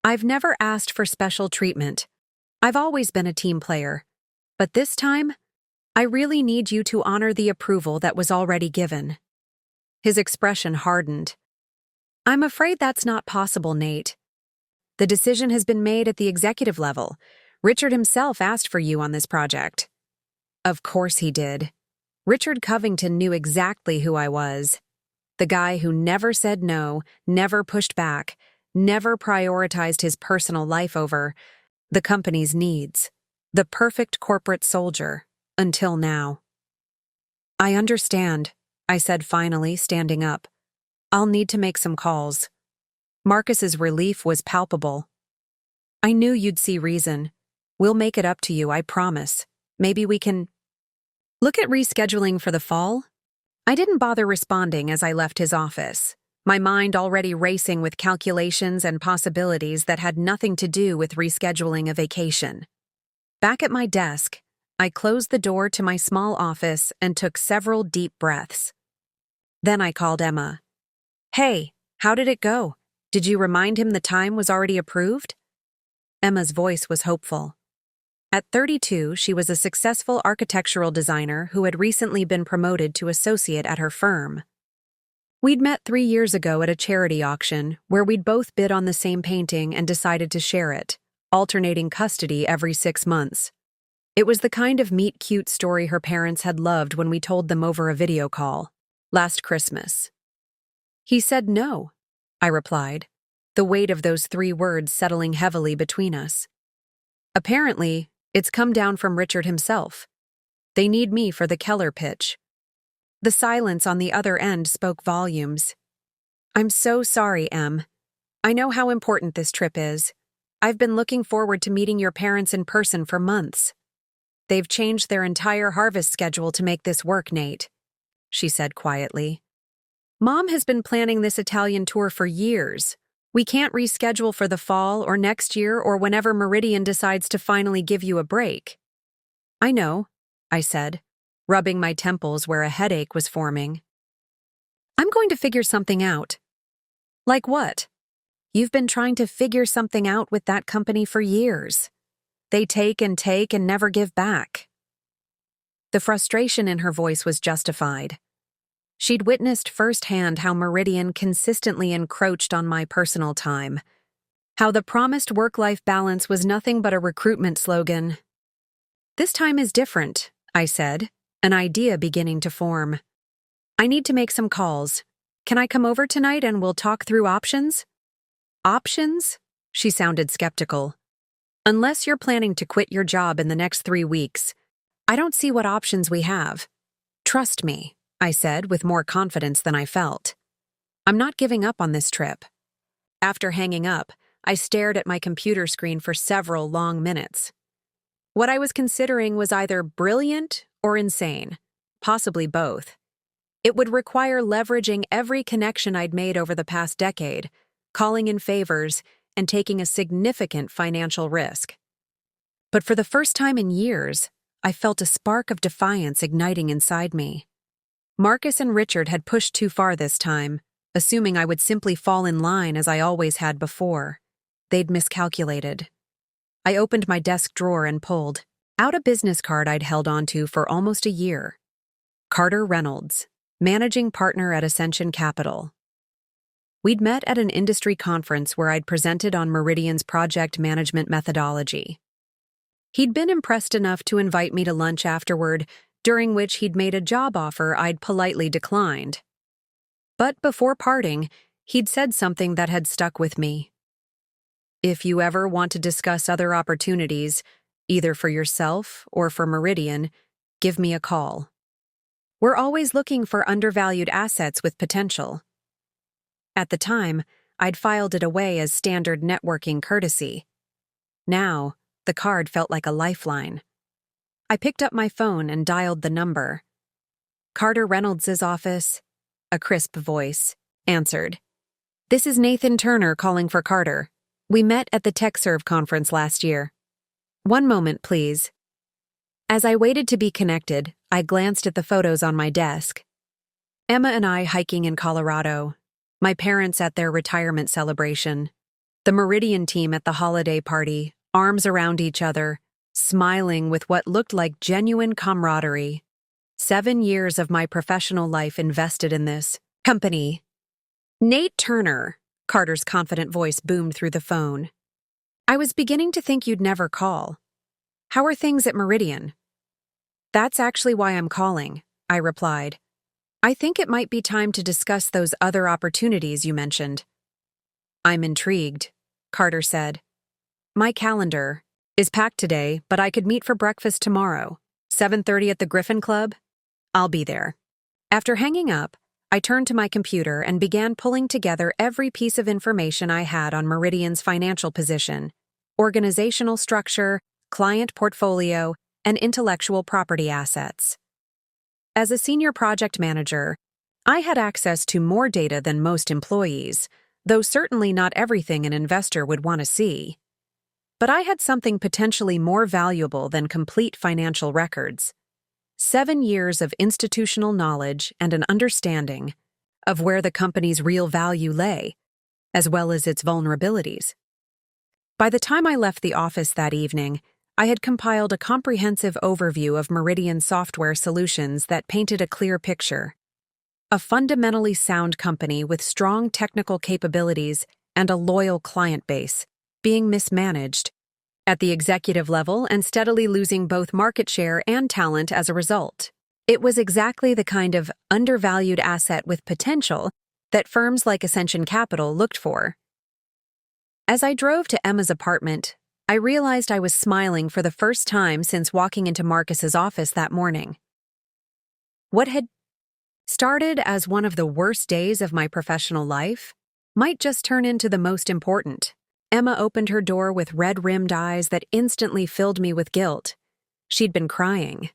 I've never asked for special treatment. I've always been a team player. But this time, I really need you to honor the approval that was already given. His expression hardened. I'm afraid that's not possible, Nate. The decision has been made at the executive level. Richard himself asked for you on this project. Of course he did. Richard Covington knew exactly who I was. The guy who never said no, never pushed back, never prioritized his personal life over the company's needs. The perfect corporate soldier, until now. I understand, I said finally, standing up. I'll need to make some calls. Marcus's relief was palpable. I knew you'd see reason. We'll make it up to you, I promise. Maybe we can look at rescheduling for the fall? I didn't bother responding as I left his office, my mind already racing with calculations and possibilities that had nothing to do with rescheduling a vacation. Back at my desk, I closed the door to my small office and took several deep breaths. Then I called Emma. Hey, how did it go? Did you remind him the time was already approved? Emma's voice was hopeful. At 32, she was a successful architectural designer who had recently been promoted to associate at her firm. We'd met 3 years ago at a charity auction where we'd both bid on the same painting and decided to share it, alternating custody every 6 months. It was the kind of meet-cute story her parents had loved when we told them over a video call, last Christmas. He said no, I replied, the weight of those 3 words settling heavily between us. Apparently, it's come down from Richard himself. They need me for the Keller pitch. The silence on the other end spoke volumes. I'm so sorry, Em. I know how important this trip is. I've been looking forward to meeting your parents in person for months. They've changed their entire harvest schedule to make this work, Nate, she said quietly. Mom has been planning this Italian tour for years. We can't reschedule for the fall or next year or whenever Meridian decides to finally give you a break. I know, I said, rubbing my temples where a headache was forming. I'm going to figure something out. Like what? You've been trying to figure something out with that company for years. They take and never give back. The frustration in her voice was justified. She'd witnessed firsthand how Meridian consistently encroached on my personal time, how the promised work-life balance was nothing but a recruitment slogan. This time is different, I said, an idea beginning to form. I need to make some calls. Can I come over tonight and we'll talk through options? Options? She sounded skeptical. Unless you're planning to quit your job in the next 3 weeks, I don't see what options we have. Trust me, I said with more confidence than I felt. I'm not giving up on this trip. After hanging up, I stared at my computer screen for several long minutes. What I was considering was either brilliant or insane, possibly both. It would require leveraging every connection I'd made over the past decade, calling in favors, and taking a significant financial risk. But for the first time in years, I felt a spark of defiance igniting inside me. Marcus and Richard had pushed too far this time, assuming I would simply fall in line as I always had before. They'd miscalculated. I opened my desk drawer and pulled out a business card I'd held onto for almost a year. Carter Reynolds, managing partner at Ascension Capital. We'd met at an industry conference where I'd presented on Meridian's project management methodology. He'd been impressed enough to invite me to lunch afterward, during which he'd made a job offer I'd politely declined. But before parting, he'd said something that had stuck with me. If you ever want to discuss other opportunities, either for yourself or for Meridian, give me a call. We're always looking for undervalued assets with potential. At the time, I'd filed it away as standard networking courtesy. Now, the card felt like a lifeline. I picked up my phone and dialed the number. Carter Reynolds' office, a crisp voice, answered. This is Nathan Turner calling for Carter. We met at the TechServe conference last year. One moment, please. As I waited to be connected, I glanced at the photos on my desk. Emma and I hiking in Colorado, my parents at their retirement celebration, the Meridian team at the holiday party, arms around each other, smiling with what looked like genuine camaraderie. 7 years of my professional life invested in this company. Nate Turner, Carter's confident voice boomed through the phone. I was beginning to think you'd never call. How are things at Meridian? That's actually why I'm calling, I replied. I think it might be time to discuss those other opportunities you mentioned. I'm intrigued, Carter said. My calendar is packed today, but I could meet for breakfast tomorrow, 7:30 at the Griffin Club. I'll be there. After hanging up, I turned to my computer and began pulling together every piece of information I had on Meridian's financial position, organizational structure, client portfolio, and intellectual property assets. As a senior project manager, I had access to more data than most employees, though certainly not everything an investor would want to see. But I had something potentially more valuable than complete financial records. 7 years of institutional knowledge and an understanding of where the company's real value lay, as well as its vulnerabilities. By the time I left the office that evening, I had compiled a comprehensive overview of Meridian software solutions that painted a clear picture. A fundamentally sound company with strong technical capabilities and a loyal client base, being mismanaged at the executive level and steadily losing both market share and talent as a result. It was exactly the kind of undervalued asset with potential that firms like Ascension Capital looked for. As I drove to Emma's apartment, I realized I was smiling for the first time since walking into Marcus's office that morning. What had started as one of the worst days of my professional life might just turn into the most important. Emma opened her door with red-rimmed eyes that instantly filled me with guilt. She'd been crying.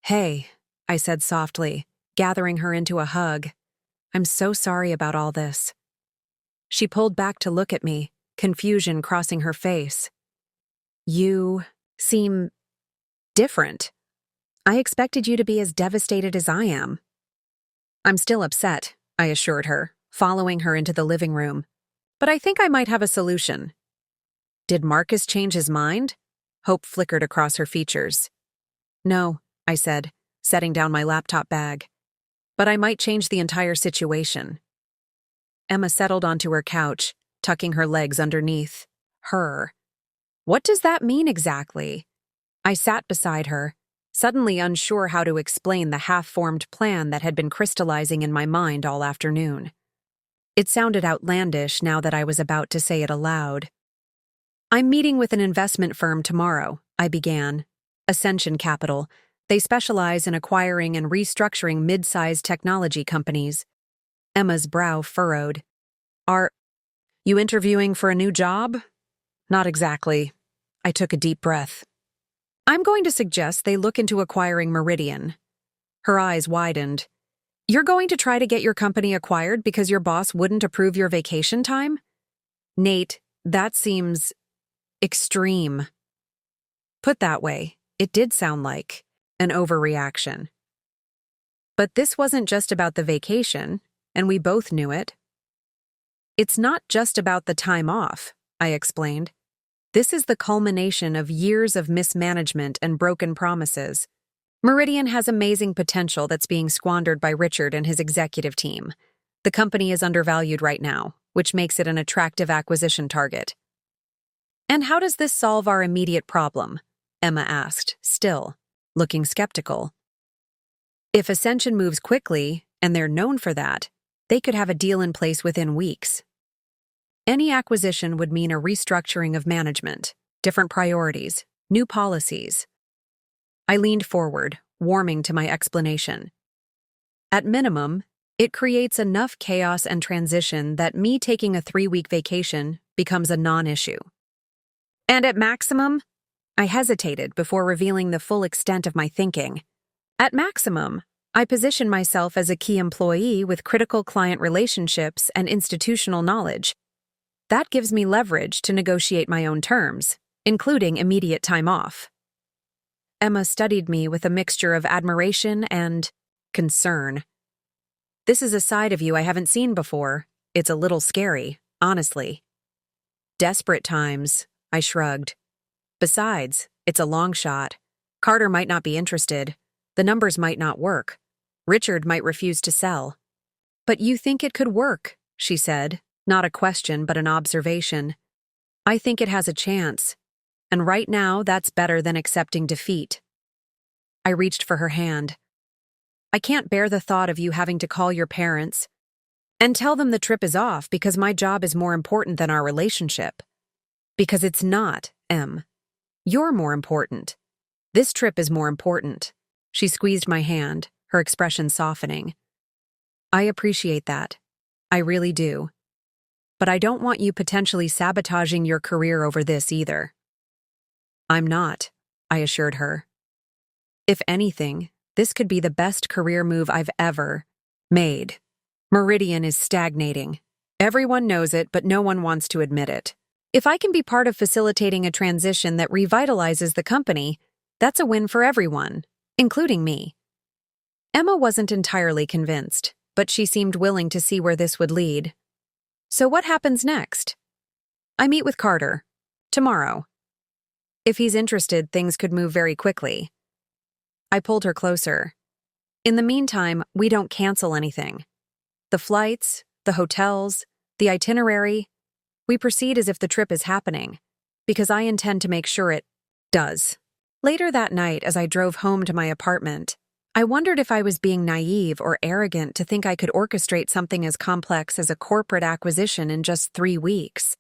Hey, I said softly, gathering her into a hug. I'm so sorry about all this. She pulled back to look at me, confusion crossing her face. You seem different. I expected you to be as devastated as I am. I'm still upset, I assured her, following her into the living room. But I think I might have a solution. Did Marcus change his mind? Hope flickered across her features. No, I said, setting down my laptop bag. But I might change the entire situation. Emma settled onto her couch, tucking her legs underneath her. What does that mean exactly? I sat beside her, suddenly unsure how to explain the half-formed plan that had been crystallizing in my mind all afternoon. It sounded outlandish now that I was about to say it aloud. I'm meeting with an investment firm tomorrow, I began. Ascension Capital. They specialize in acquiring and restructuring mid-sized technology companies. Emma's brow furrowed. Are you interviewing for a new job? Not exactly. I took a deep breath. I'm going to suggest they look into acquiring Meridian. Her eyes widened. You're going to try to get your company acquired because your boss wouldn't approve your vacation time? Nate, that seems extreme. Put that way, it did sound like an overreaction. But this wasn't just about the vacation, and we both knew it. It's not just about the time off, I explained. This is the culmination of years of mismanagement and broken promises. Meridian has amazing potential that's being squandered by Richard and his executive team. The company is undervalued right now, which makes it an attractive acquisition target. And how does this solve our immediate problem? Emma asked, still looking skeptical. If Ascension moves quickly, and they're known for that, they could have a deal in place within weeks. Any acquisition would mean a restructuring of management, different priorities, new policies. I leaned forward, warming to my explanation. At minimum, it creates enough chaos and transition that me taking a 3-week vacation becomes a non-issue. And at maximum, I hesitated before revealing the full extent of my thinking. At maximum, I position myself as a key employee with critical client relationships and institutional knowledge. That gives me leverage to negotiate my own terms, including immediate time off. Emma studied me with a mixture of admiration and concern. This is a side of you I haven't seen before. It's a little scary, honestly. Desperate times, I shrugged. Besides, it's a long shot. Carter might not be interested. The numbers might not work. Richard might refuse to sell. But you think it could work, she said, not a question but an observation. I think it has a chance. And right now, that's better than accepting defeat. I reached for her hand. I can't bear the thought of you having to call your parents and tell them the trip is off because my job is more important than our relationship. Because it's not, Em. You're more important. This trip is more important. She squeezed my hand, her expression softening. I appreciate that. I really do. But I don't want you potentially sabotaging your career over this either. I'm not, I assured her. If anything, this could be the best career move I've ever made. Meridian is stagnating. Everyone knows it, but no one wants to admit it. If I can be part of facilitating a transition that revitalizes the company, that's a win for everyone, including me. Emma wasn't entirely convinced, but she seemed willing to see where this would lead. So what happens next? I meet with Carter. Tomorrow. If he's interested, things could move very quickly. I pulled her closer. In the meantime, we don't cancel anything. The flights, the hotels, the itinerary, we proceed as if the trip is happening, because I intend to make sure it does. Later that night, as I drove home to my apartment, I wondered if I was being naive or arrogant to think I could orchestrate something as complex as a corporate acquisition in just 3 weeks.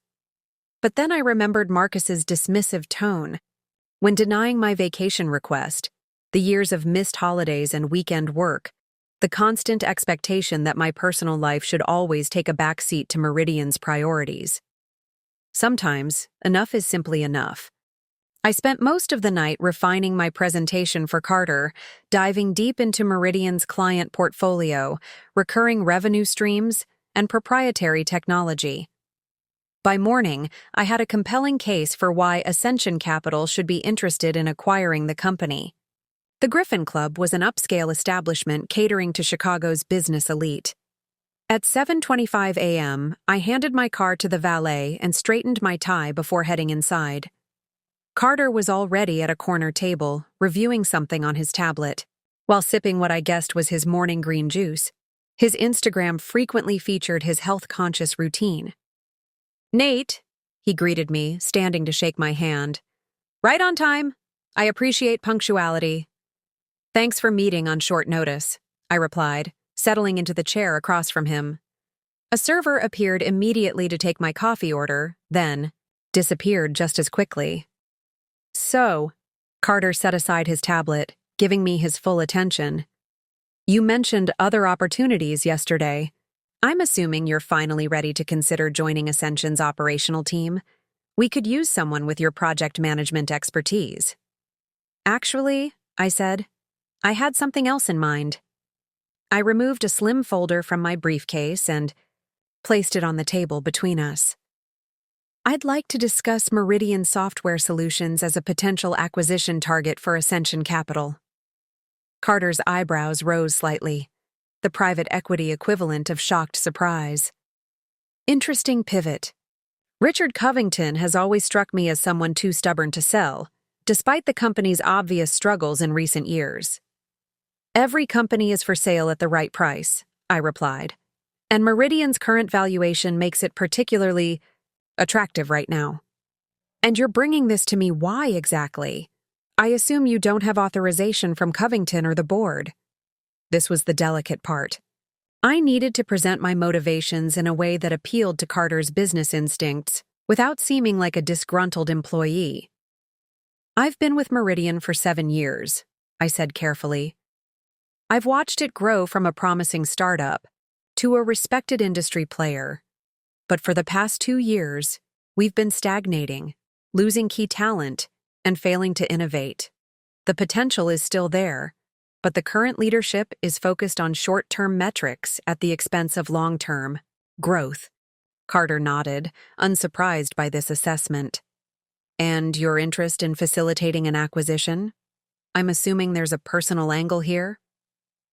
But then I remembered Marcus's dismissive tone. When denying my vacation request, the years of missed holidays and weekend work, the constant expectation that my personal life should always take a backseat to Meridian's priorities. Sometimes, enough is simply enough. I spent most of the night refining my presentation for Carter, diving deep into Meridian's client portfolio, recurring revenue streams, and proprietary technology. By morning, I had a compelling case for why Ascension Capital should be interested in acquiring the company. The Griffin Club was an upscale establishment catering to Chicago's business elite. At 7:25 a.m., I handed my car to the valet and straightened my tie before heading inside. Carter was already at a corner table, reviewing something on his tablet. While sipping what I guessed was his morning green juice, his Instagram frequently featured his health-conscious routine. "Nate," he greeted me, standing to shake my hand. "Right on time. I appreciate punctuality." "Thanks for meeting on short notice," I replied, settling into the chair across from him. A server appeared immediately to take my coffee order, then disappeared just as quickly. "So," Carter set aside his tablet, giving me his full attention. "You mentioned other opportunities yesterday. I'm assuming you're finally ready to consider joining Ascension's operational team. We could use someone with your project management expertise." "Actually," I said, "I had something else in mind." I removed a slim folder from my briefcase and placed it on the table between us. "I'd like to discuss Meridian Software Solutions as a potential acquisition target for Ascension Capital." Carter's eyebrows rose slightly, the private equity equivalent of shocked surprise. "Interesting pivot. Richard Covington has always struck me as someone too stubborn to sell, despite the company's obvious struggles in recent years." "Every company is for sale at the right price," I replied, "and Meridian's current valuation makes it particularly attractive right now." "And you're bringing this to me, why exactly? I assume you don't have authorization from Covington or the board." This was the delicate part. I needed to present my motivations in a way that appealed to Carter's business instincts without seeming like a disgruntled employee. "I've been with Meridian for 7 years," I said carefully. "I've watched it grow from a promising startup to a respected industry player. But for the past 2 years, we've been stagnating, losing key talent, and failing to innovate. The potential is still there, but the current leadership is focused on short-term metrics at the expense of long-term growth." Carter nodded, unsurprised by this assessment. "And your interest in facilitating an acquisition? I'm assuming there's a personal angle here?"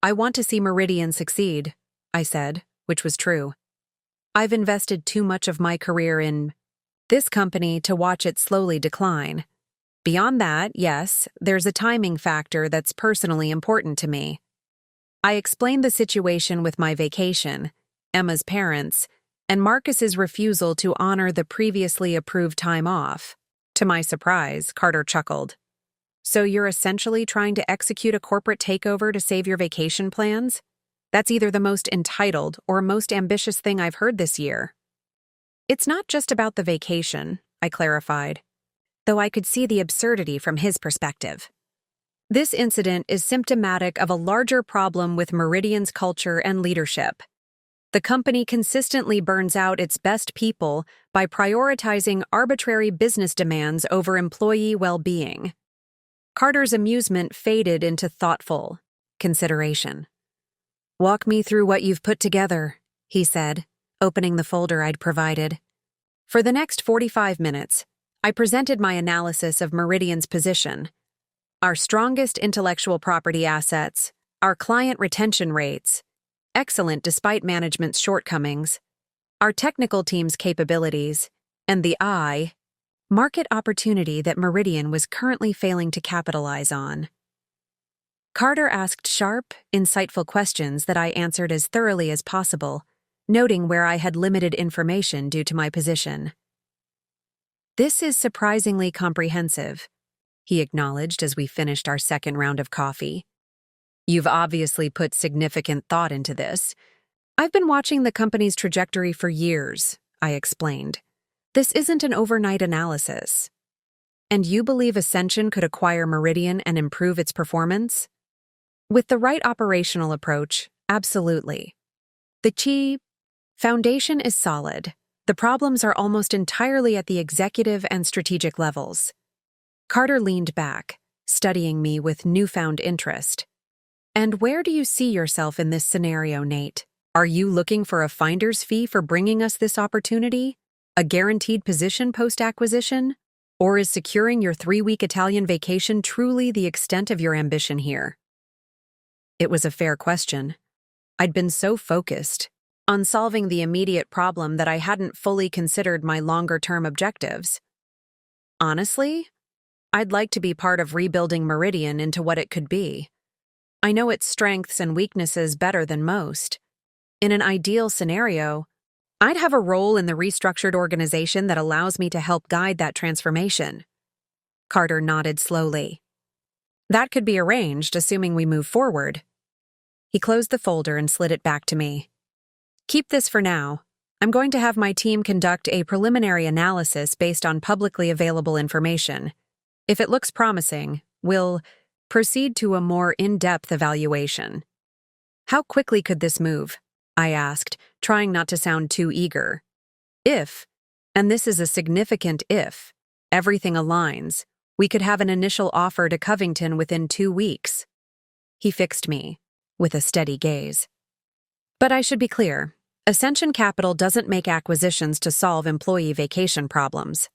"I want to see Meridian succeed," I said, which was true. "I've invested too much of my career in this company to watch it slowly decline. Beyond that, yes, there's a timing factor that's personally important to me." I explained the situation with my vacation, Emma's parents, and Marcus's refusal to honor the previously approved time off. To my surprise, Carter chuckled. "So you're essentially trying to execute a corporate takeover to save your vacation plans? That's either the most entitled or most ambitious thing I've heard this year." "It's not just about the vacation," I clarified, though I could see the absurdity from his perspective. "This incident is symptomatic of a larger problem with Meridian's culture and leadership. The company consistently burns out its best people by prioritizing arbitrary business demands over employee well-being." Carter's amusement faded into thoughtful consideration. "Walk me through what you've put together," he said, opening the folder I'd provided. For the next 45 minutes, I presented my analysis of Meridian's position, our strongest intellectual property assets, our client retention rates, excellent despite management's shortcomings, our technical team's capabilities, and the market opportunity that Meridian was currently failing to capitalize on. Carter asked sharp, insightful questions that I answered as thoroughly as possible, noting where I had limited information due to my position. "This is surprisingly comprehensive," he acknowledged as we finished our second round of coffee. "You've obviously put significant thought into this." "I've been watching the company's trajectory for years," I explained. "This isn't an overnight analysis." "And you believe Ascension could acquire Meridian and improve its performance?" "With the right operational approach, absolutely. The key foundation is solid. The problems are almost entirely at the executive and strategic levels." Carter leaned back, studying me with newfound interest. "And where do you see yourself in this scenario, Nate? Are you looking for a finder's fee for bringing us this opportunity? A guaranteed position post-acquisition? Or is securing your 3-week Italian vacation truly the extent of your ambition here?" It was a fair question. I'd been so focused on solving the immediate problem that I hadn't fully considered my longer-term objectives. Honestly, I'd like to be part of rebuilding Meridian into what it could be. I know its strengths and weaknesses better than most. In an ideal scenario, I'd have a role in the restructured organization that allows me to help guide that transformation. Carter nodded slowly. "That could be arranged, assuming we move forward." He closed the folder and slid it back to me. "Keep this for now. I'm going to have my team conduct a preliminary analysis based on publicly available information. If it looks promising, we'll proceed to a more in-depth evaluation." "How quickly could this move?" I asked, trying not to sound too eager. "If, and this is a significant if, everything aligns, we could have an initial offer to Covington within 2 weeks." He fixed me, with a steady gaze. "But I should be clear. Ascension Capital doesn't make acquisitions to solve employee vacation problems.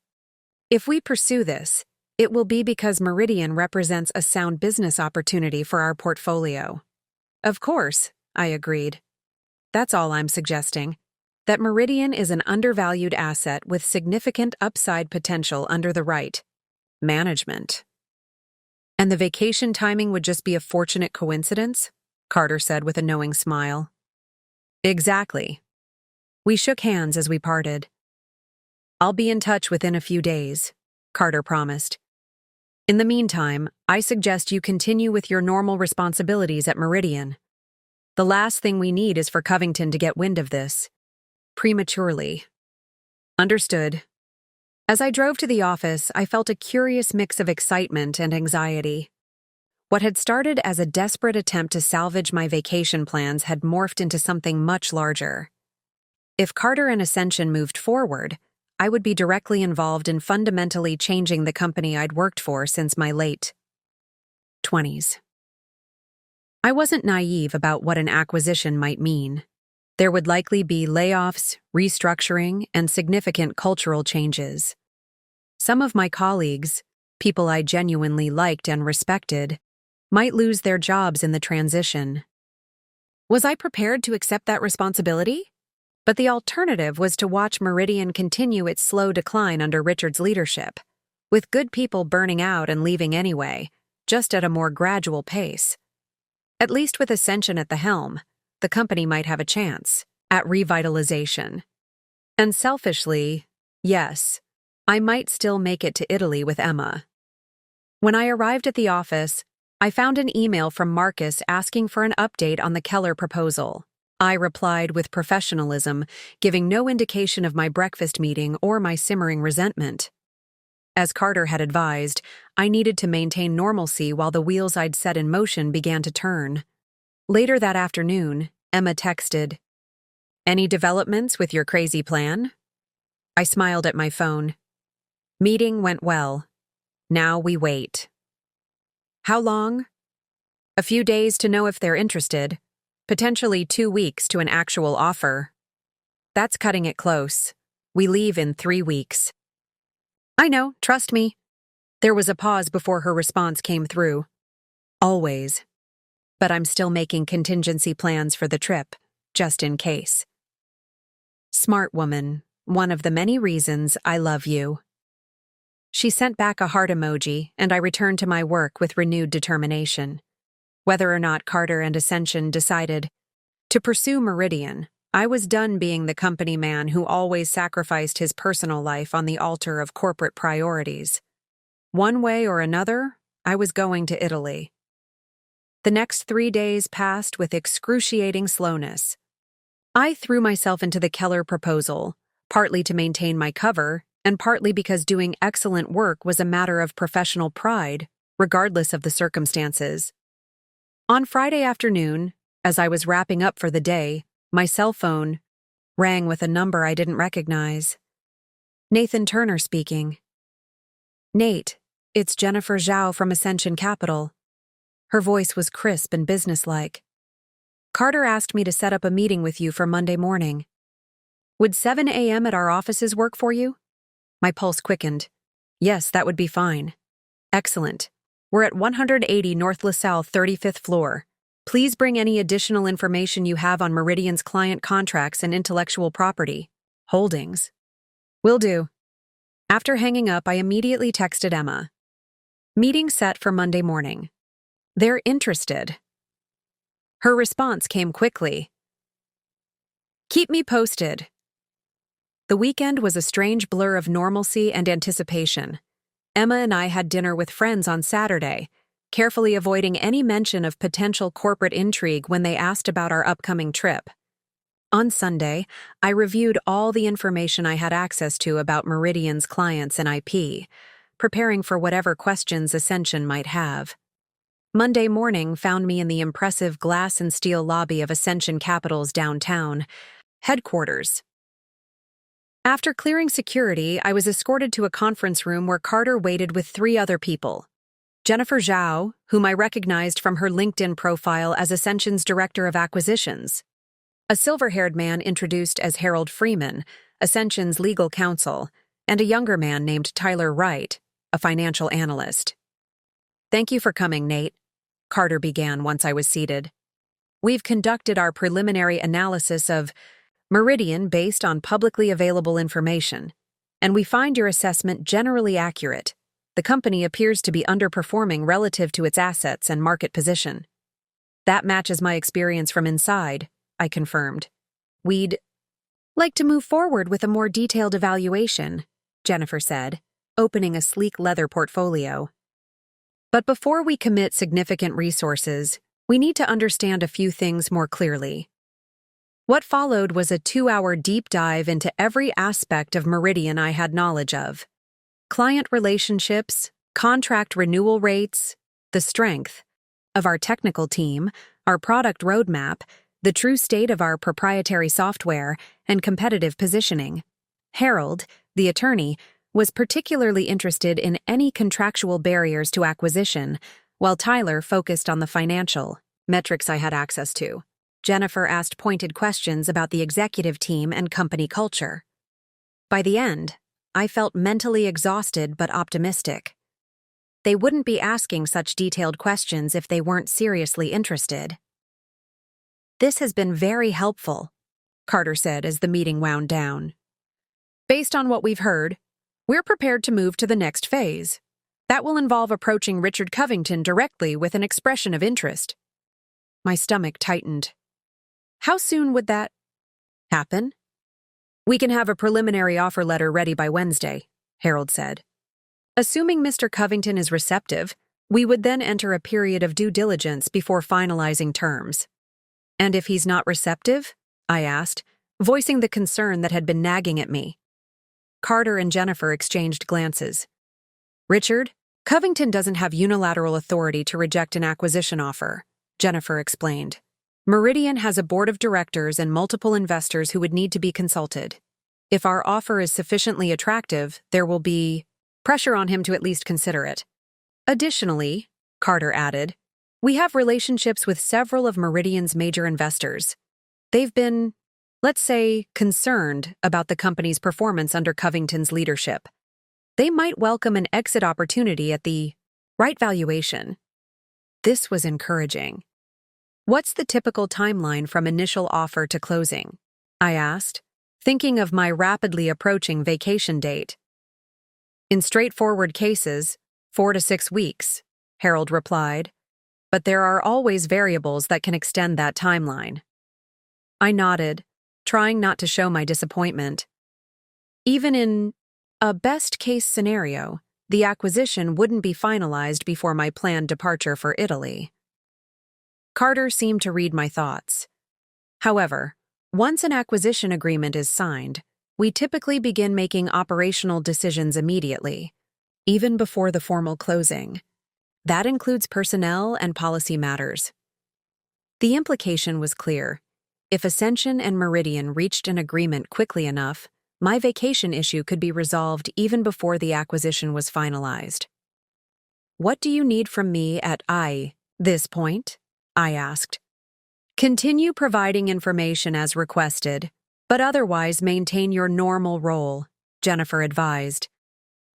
If we pursue this, it will be because Meridian represents a sound business opportunity for our portfolio." "Of course," I agreed. "That's all I'm suggesting. That Meridian is an undervalued asset with significant upside potential under the right management." "And the vacation timing would just be a fortunate coincidence?" Carter said with a knowing smile. "Exactly." We shook hands as we parted. "I'll be in touch within a few days," Carter promised. "In the meantime, I suggest you continue with your normal responsibilities at Meridian." The last thing we need is for Covington to get wind of this. Prematurely. Understood. As I drove to the office, I felt a curious mix of excitement and anxiety. What had started as a desperate attempt to salvage my vacation plans had morphed into something much larger. If Carter and Ascension moved forward, I would be directly involved in fundamentally changing the company I'd worked for since my late 20s. I wasn't naive about what an acquisition might mean. There would likely be layoffs, restructuring, and significant cultural changes. Some of my colleagues, people I genuinely liked and respected, might lose their jobs in the transition. Was I prepared to accept that responsibility? But the alternative was to watch Meridian continue its slow decline under Richard's leadership, with good people burning out and leaving anyway, just at a more gradual pace. At least with Ascension at the helm, the company might have a chance at revitalization. And selfishly, yes, I might still make it to Italy with Emma. When I arrived at the office, I found an email from Marcus asking for an update on the Keller proposal. I replied with professionalism, giving no indication of my breakfast meeting or my simmering resentment. As Carter had advised, I needed to maintain normalcy while the wheels I'd set in motion began to turn. Later that afternoon, Emma texted, "Any developments with your crazy plan?" I smiled at my phone. "Meeting went well. Now we wait." "How long?" "A few days to know if they're interested. Potentially 2 weeks to an actual offer." "That's cutting it close. We leave in 3 weeks." "I know, trust me." There was a pause before her response came through. "Always. But I'm still making contingency plans for the trip, just in case." Smart woman, one of the many reasons I love you. She sent back a heart emoji, and I returned to my work with renewed determination. Whether or not Carter and Ascension decided to pursue Meridian, I was done being the company man who always sacrificed his personal life on the altar of corporate priorities. One way or another, I was going to Italy. The next 3 days passed with excruciating slowness. I threw myself into the Keller proposal, partly to maintain my cover, and partly because doing excellent work was a matter of professional pride, regardless of the circumstances. On Friday afternoon, as I was wrapping up for the day, my cell phone rang with a number I didn't recognize. Nathan Turner speaking. "Nate, it's Jennifer Zhao from Ascension Capital." Her voice was crisp and businesslike. "Carter asked me to set up a meeting with you for Monday morning. Would 7 a.m. at our offices work for you?" My pulse quickened. "Yes, that would be fine." "Excellent. We're at 180 North LaSalle, 35th floor. Please bring any additional information you have on Meridian's client contracts and intellectual property holdings." "Will do." After hanging up, I immediately texted Emma. "Meeting set for Monday morning. They're interested." Her response came quickly. "Keep me posted." The weekend was a strange blur of normalcy and anticipation. Emma and I had dinner with friends on Saturday, carefully avoiding any mention of potential corporate intrigue when they asked about our upcoming trip. On Sunday, I reviewed all the information I had access to about Meridian's clients and IP, preparing for whatever questions Ascension might have. Monday morning found me in the impressive glass and steel lobby of Ascension Capital's downtown headquarters. After clearing security, I was escorted to a conference room where Carter waited with 3 other people. Jennifer Zhao, whom I recognized from her LinkedIn profile as Ascension's Director of Acquisitions. A silver-haired man introduced as Harold Freeman, Ascension's legal counsel, and a younger man named Tyler Wright, a financial analyst. "Thank you for coming, Nate," Carter began once I was seated. "We've conducted our preliminary analysis of Meridian based on publicly available information, and we find your assessment generally accurate. The company appears to be underperforming relative to its assets and market position." "That matches my experience from inside," I confirmed. "We'd like to move forward with a more detailed evaluation," Jennifer said, opening a sleek leather portfolio. "But before we commit significant resources, We need to understand a few things more clearly. What followed was a 2-hour deep dive into every aspect of Meridian I had knowledge of. Client relationships, contract renewal rates, the strength of our technical team, our product roadmap, the true state of our proprietary software, and competitive positioning. Harold, the attorney, was particularly interested in any contractual barriers to acquisition, while Tyler focused on the financial metrics I had access to. Jennifer asked pointed questions about the executive team and company culture. By the end, I felt mentally exhausted but optimistic. They wouldn't be asking such detailed questions if they weren't seriously interested. "This has been very helpful," Carter said as the meeting wound down. "Based on what we've heard, we're prepared to move to the next phase. That will involve approaching Richard Covington directly with an expression of interest." My stomach tightened. "How soon would that happen?" "We can have a preliminary offer letter ready by Wednesday," Harold said. "Assuming Mr. Covington is receptive, we would then enter a period of due diligence before finalizing terms." "And if he's not receptive?" I asked, voicing the concern that had been nagging at me. Carter and Jennifer exchanged glances. "Richard, Covington doesn't have unilateral authority to reject an acquisition offer," Jennifer explained. "Meridian has a board of directors and multiple investors who would need to be consulted. If our offer is sufficiently attractive, there will be pressure on him to at least consider it. Additionally," Carter added, "we have relationships with several of Meridian's major investors. They've been, let's say, concerned about the company's performance under Covington's leadership. They might welcome an exit opportunity at the right valuation." This was encouraging. "What's the typical timeline from initial offer to closing?" I asked, thinking of my rapidly approaching vacation date. "In straightforward cases, 4 to 6 weeks, Harold replied, "but there are always variables that can extend that timeline." I nodded, trying not to show my disappointment. Even in a best-case scenario, the acquisition wouldn't be finalized before my planned departure for Italy. Carter seemed to read my thoughts. However, once an acquisition agreement is signed, we typically begin making operational decisions immediately, even before the formal closing. That includes personnel and policy matters. The implication was clear. If Ascension and Meridian reached an agreement quickly enough, my vacation issue could be resolved even before the acquisition was finalized. "What do you need from me at this point?" I asked. "Continue providing information as requested, but otherwise maintain your normal role," Jennifer advised.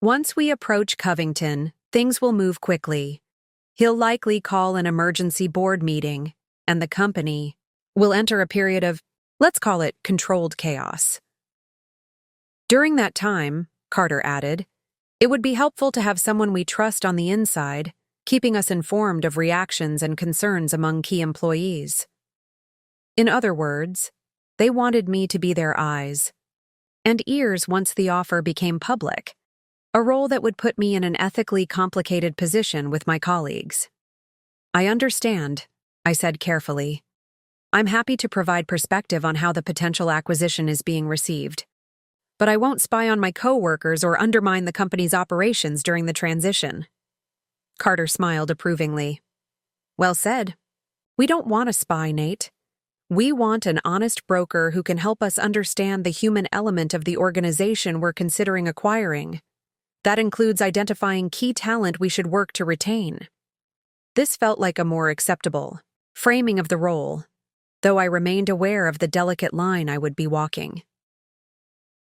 "Once we approach Covington, things will move quickly. He'll likely call an emergency board meeting, and the company will enter a period of, let's call it, controlled chaos. During that time," Carter added, "it would be helpful to have someone we trust on the inside, keeping us informed of reactions and concerns among key employees." In other words, they wanted me to be their eyes and ears once the offer became public, a role that would put me in an ethically complicated position with my colleagues. "I understand," I said carefully. "I'm happy to provide perspective on how the potential acquisition is being received. But I won't spy on my coworkers or undermine the company's operations during the transition." Carter smiled approvingly. "Well said. We don't want a spy, Nate. We want an honest broker who can help us understand the human element of the organization we're considering acquiring. That includes identifying key talent we should work to retain." This felt like a more acceptable framing of the role, though I remained aware of the delicate line I would be walking.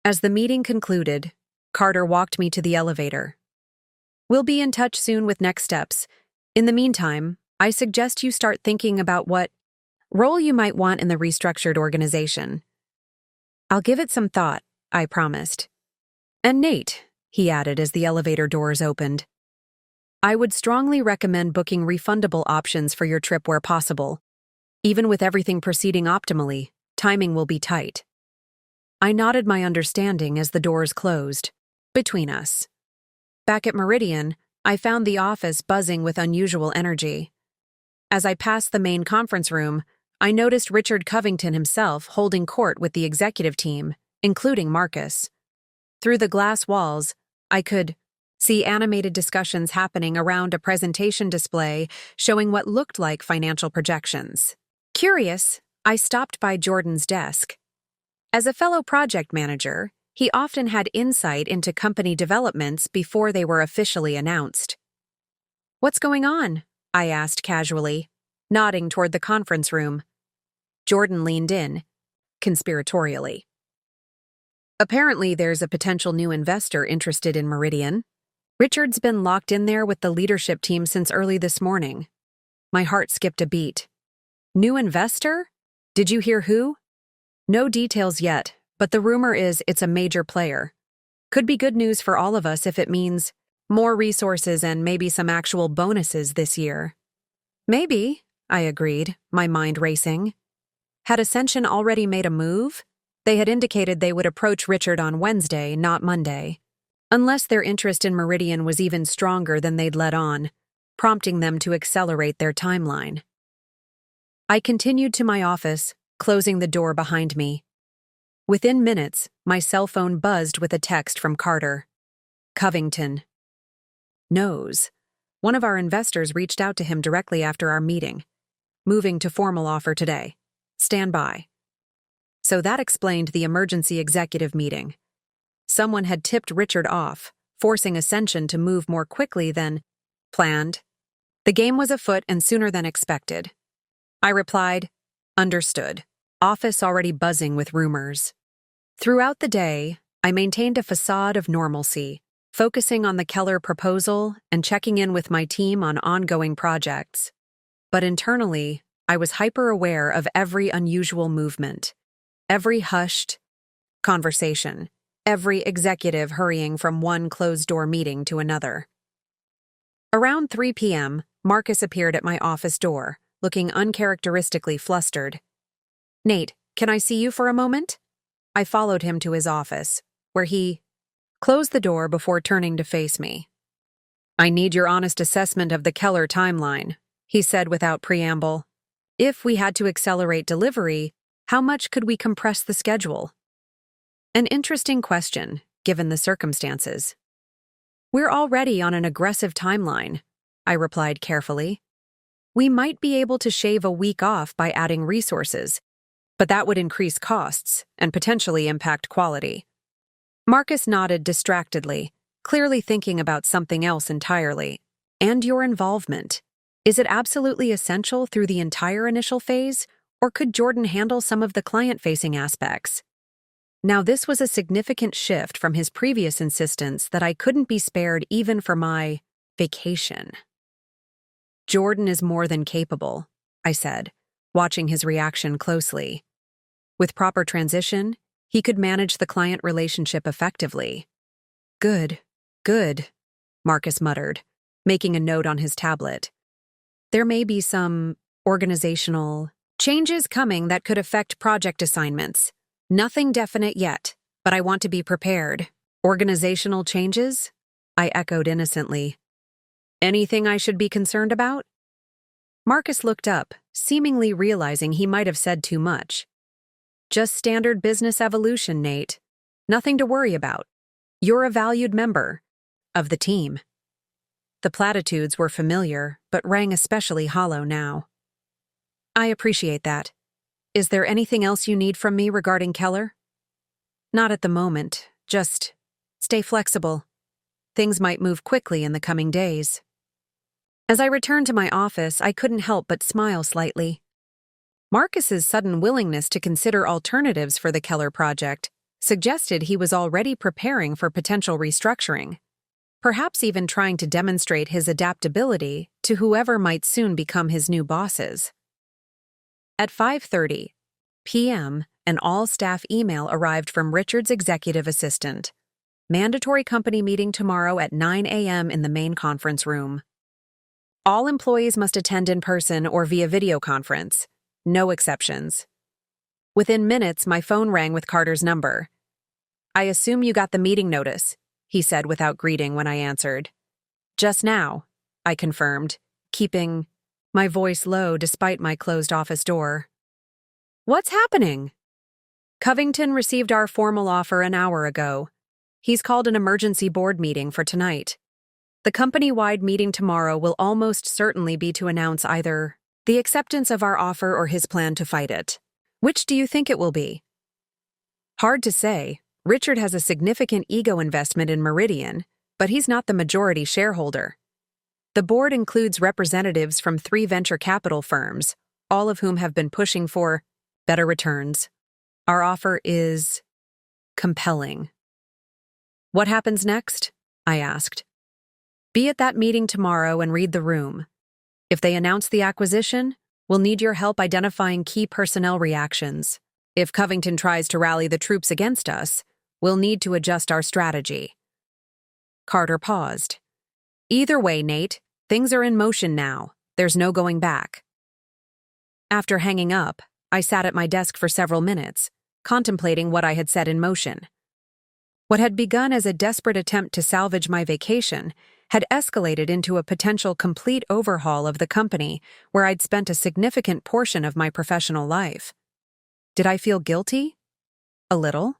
As the meeting concluded, Carter walked me to the elevator. "We'll be in touch soon with next steps. In the meantime, I suggest you start thinking about what role you might want in the restructured organization." "I'll give it some thought," I promised. "And Nate," he added as the elevator doors opened, "I would strongly recommend booking refundable options for your trip where possible. Even with everything proceeding optimally, timing will be tight." I nodded my understanding as the doors closed between us. Back at Meridian, I found the office buzzing with unusual energy. As I passed the main conference room, I noticed Richard Covington himself holding court with the executive team, including Marcus. Through the glass walls, I could see animated discussions happening around a presentation display showing what looked like financial projections. Curious, I stopped by Jordan's desk. As a fellow project manager, he often had insight into company developments before they were officially announced. "What's going on?" I asked casually, nodding toward the conference room. Jordan leaned in, conspiratorially. "Apparently there's a potential new investor interested in Meridian. Richard's been locked in there with the leadership team since early this morning." My heart skipped a beat. "New investor? Did you hear who?" "No details yet, but the rumor is it's a major player. Could be good news for all of us if it means more resources and maybe some actual bonuses this year." "Maybe," I agreed, my mind racing. Had Ascension already made a move? They had indicated they would approach Richard on Wednesday, not Monday. Unless their interest in Meridian was even stronger than they'd let on, prompting them to accelerate their timeline. I continued to my office, closing the door behind me. Within minutes, my cell phone buzzed with a text from Carter. "Covington knows. One of our investors reached out to him directly after our meeting. Moving to formal offer today. Stand by." So that explained the emergency executive meeting. Someone had tipped Richard off, forcing Ascension to move more quickly than planned. The game was afoot and sooner than expected. I replied, "Understood," office already buzzing with rumors. Throughout the day, I maintained a facade of normalcy, focusing on the Keller proposal and checking in with my team on ongoing projects. But internally, I was hyper-aware of every unusual movement, every hushed conversation, every executive hurrying from one closed-door meeting to another. Around 3 p.m., Marcus appeared at my office door, looking uncharacteristically flustered. "Nate, can I see you for a moment?" I followed him to his office, where he closed the door before turning to face me. "I need your honest assessment of the Keller timeline," he said without preamble. "If we had to accelerate delivery, how much could we compress the schedule?" An interesting question, given the circumstances. "We're already on an aggressive timeline," I replied carefully. "We might be able to shave a week off by adding resources, but that would increase costs and potentially impact quality." Marcus nodded distractedly, clearly thinking about something else entirely. "And your involvement. Is it absolutely essential through the entire initial phase, or could Jordan handle some of the client-facing aspects?" Now, this was a significant shift from his previous insistence that I couldn't be spared even for my vacation. "Jordan is more than capable," I said, watching his reaction closely. "With proper transition, he could manage the client relationship effectively." Good," Marcus muttered, making a note on his tablet. "There may be some organizational changes coming that could affect project assignments. Nothing definite yet, but I want to be prepared." "Organizational changes?" I echoed innocently. "Anything I should be concerned about?" Marcus looked up, seemingly realizing he might have said too much. "Just standard business evolution, Nate. Nothing to worry about. You're a valued member of the team." The platitudes were familiar, but rang especially hollow now. "I appreciate that. Is there anything else you need from me regarding Keller?" "Not at the moment. Just stay flexible. Things might move quickly in the coming days." As I returned to my office, I couldn't help but smile slightly. Marcus's sudden willingness to consider alternatives for the Keller project suggested he was already preparing for potential restructuring, perhaps even trying to demonstrate his adaptability to whoever might soon become his new bosses. At 5:30 p.m., an all-staff email arrived from Richard's executive assistant. "Mandatory company meeting tomorrow at 9 a.m. in the main conference room. All employees must attend in person or via video conference. No exceptions." Within minutes, my phone rang with Carter's number. "I assume you got the meeting notice," he said without greeting when I answered. "Just now," I confirmed, keeping my voice low despite my closed office door. What's happening? Covington received our formal offer an hour ago. He's called an emergency board meeting for tonight. The company-wide meeting tomorrow will almost certainly be to announce either the acceptance of our offer or his plan to fight it. Which do you think it will be? Hard to say. Richard has a significant ego investment in Meridian, but he's not the majority shareholder. The board includes representatives from 3 venture capital firms, all of whom have been pushing for better returns. Our offer is compelling. What happens next? I asked. Be at that meeting tomorrow and read the room. If they announce the acquisition, we'll need your help identifying key personnel reactions. If Covington tries to rally the troops against us, we'll need to adjust our strategy. Carter paused. Either way, Nate, things are in motion now. There's no going back. After hanging up, I sat at my desk for several minutes, contemplating what I had set in motion. What had begun as a desperate attempt to salvage my vacation had escalated into a potential complete overhaul of the company where I'd spent a significant portion of my professional life. Did I feel guilty? A little.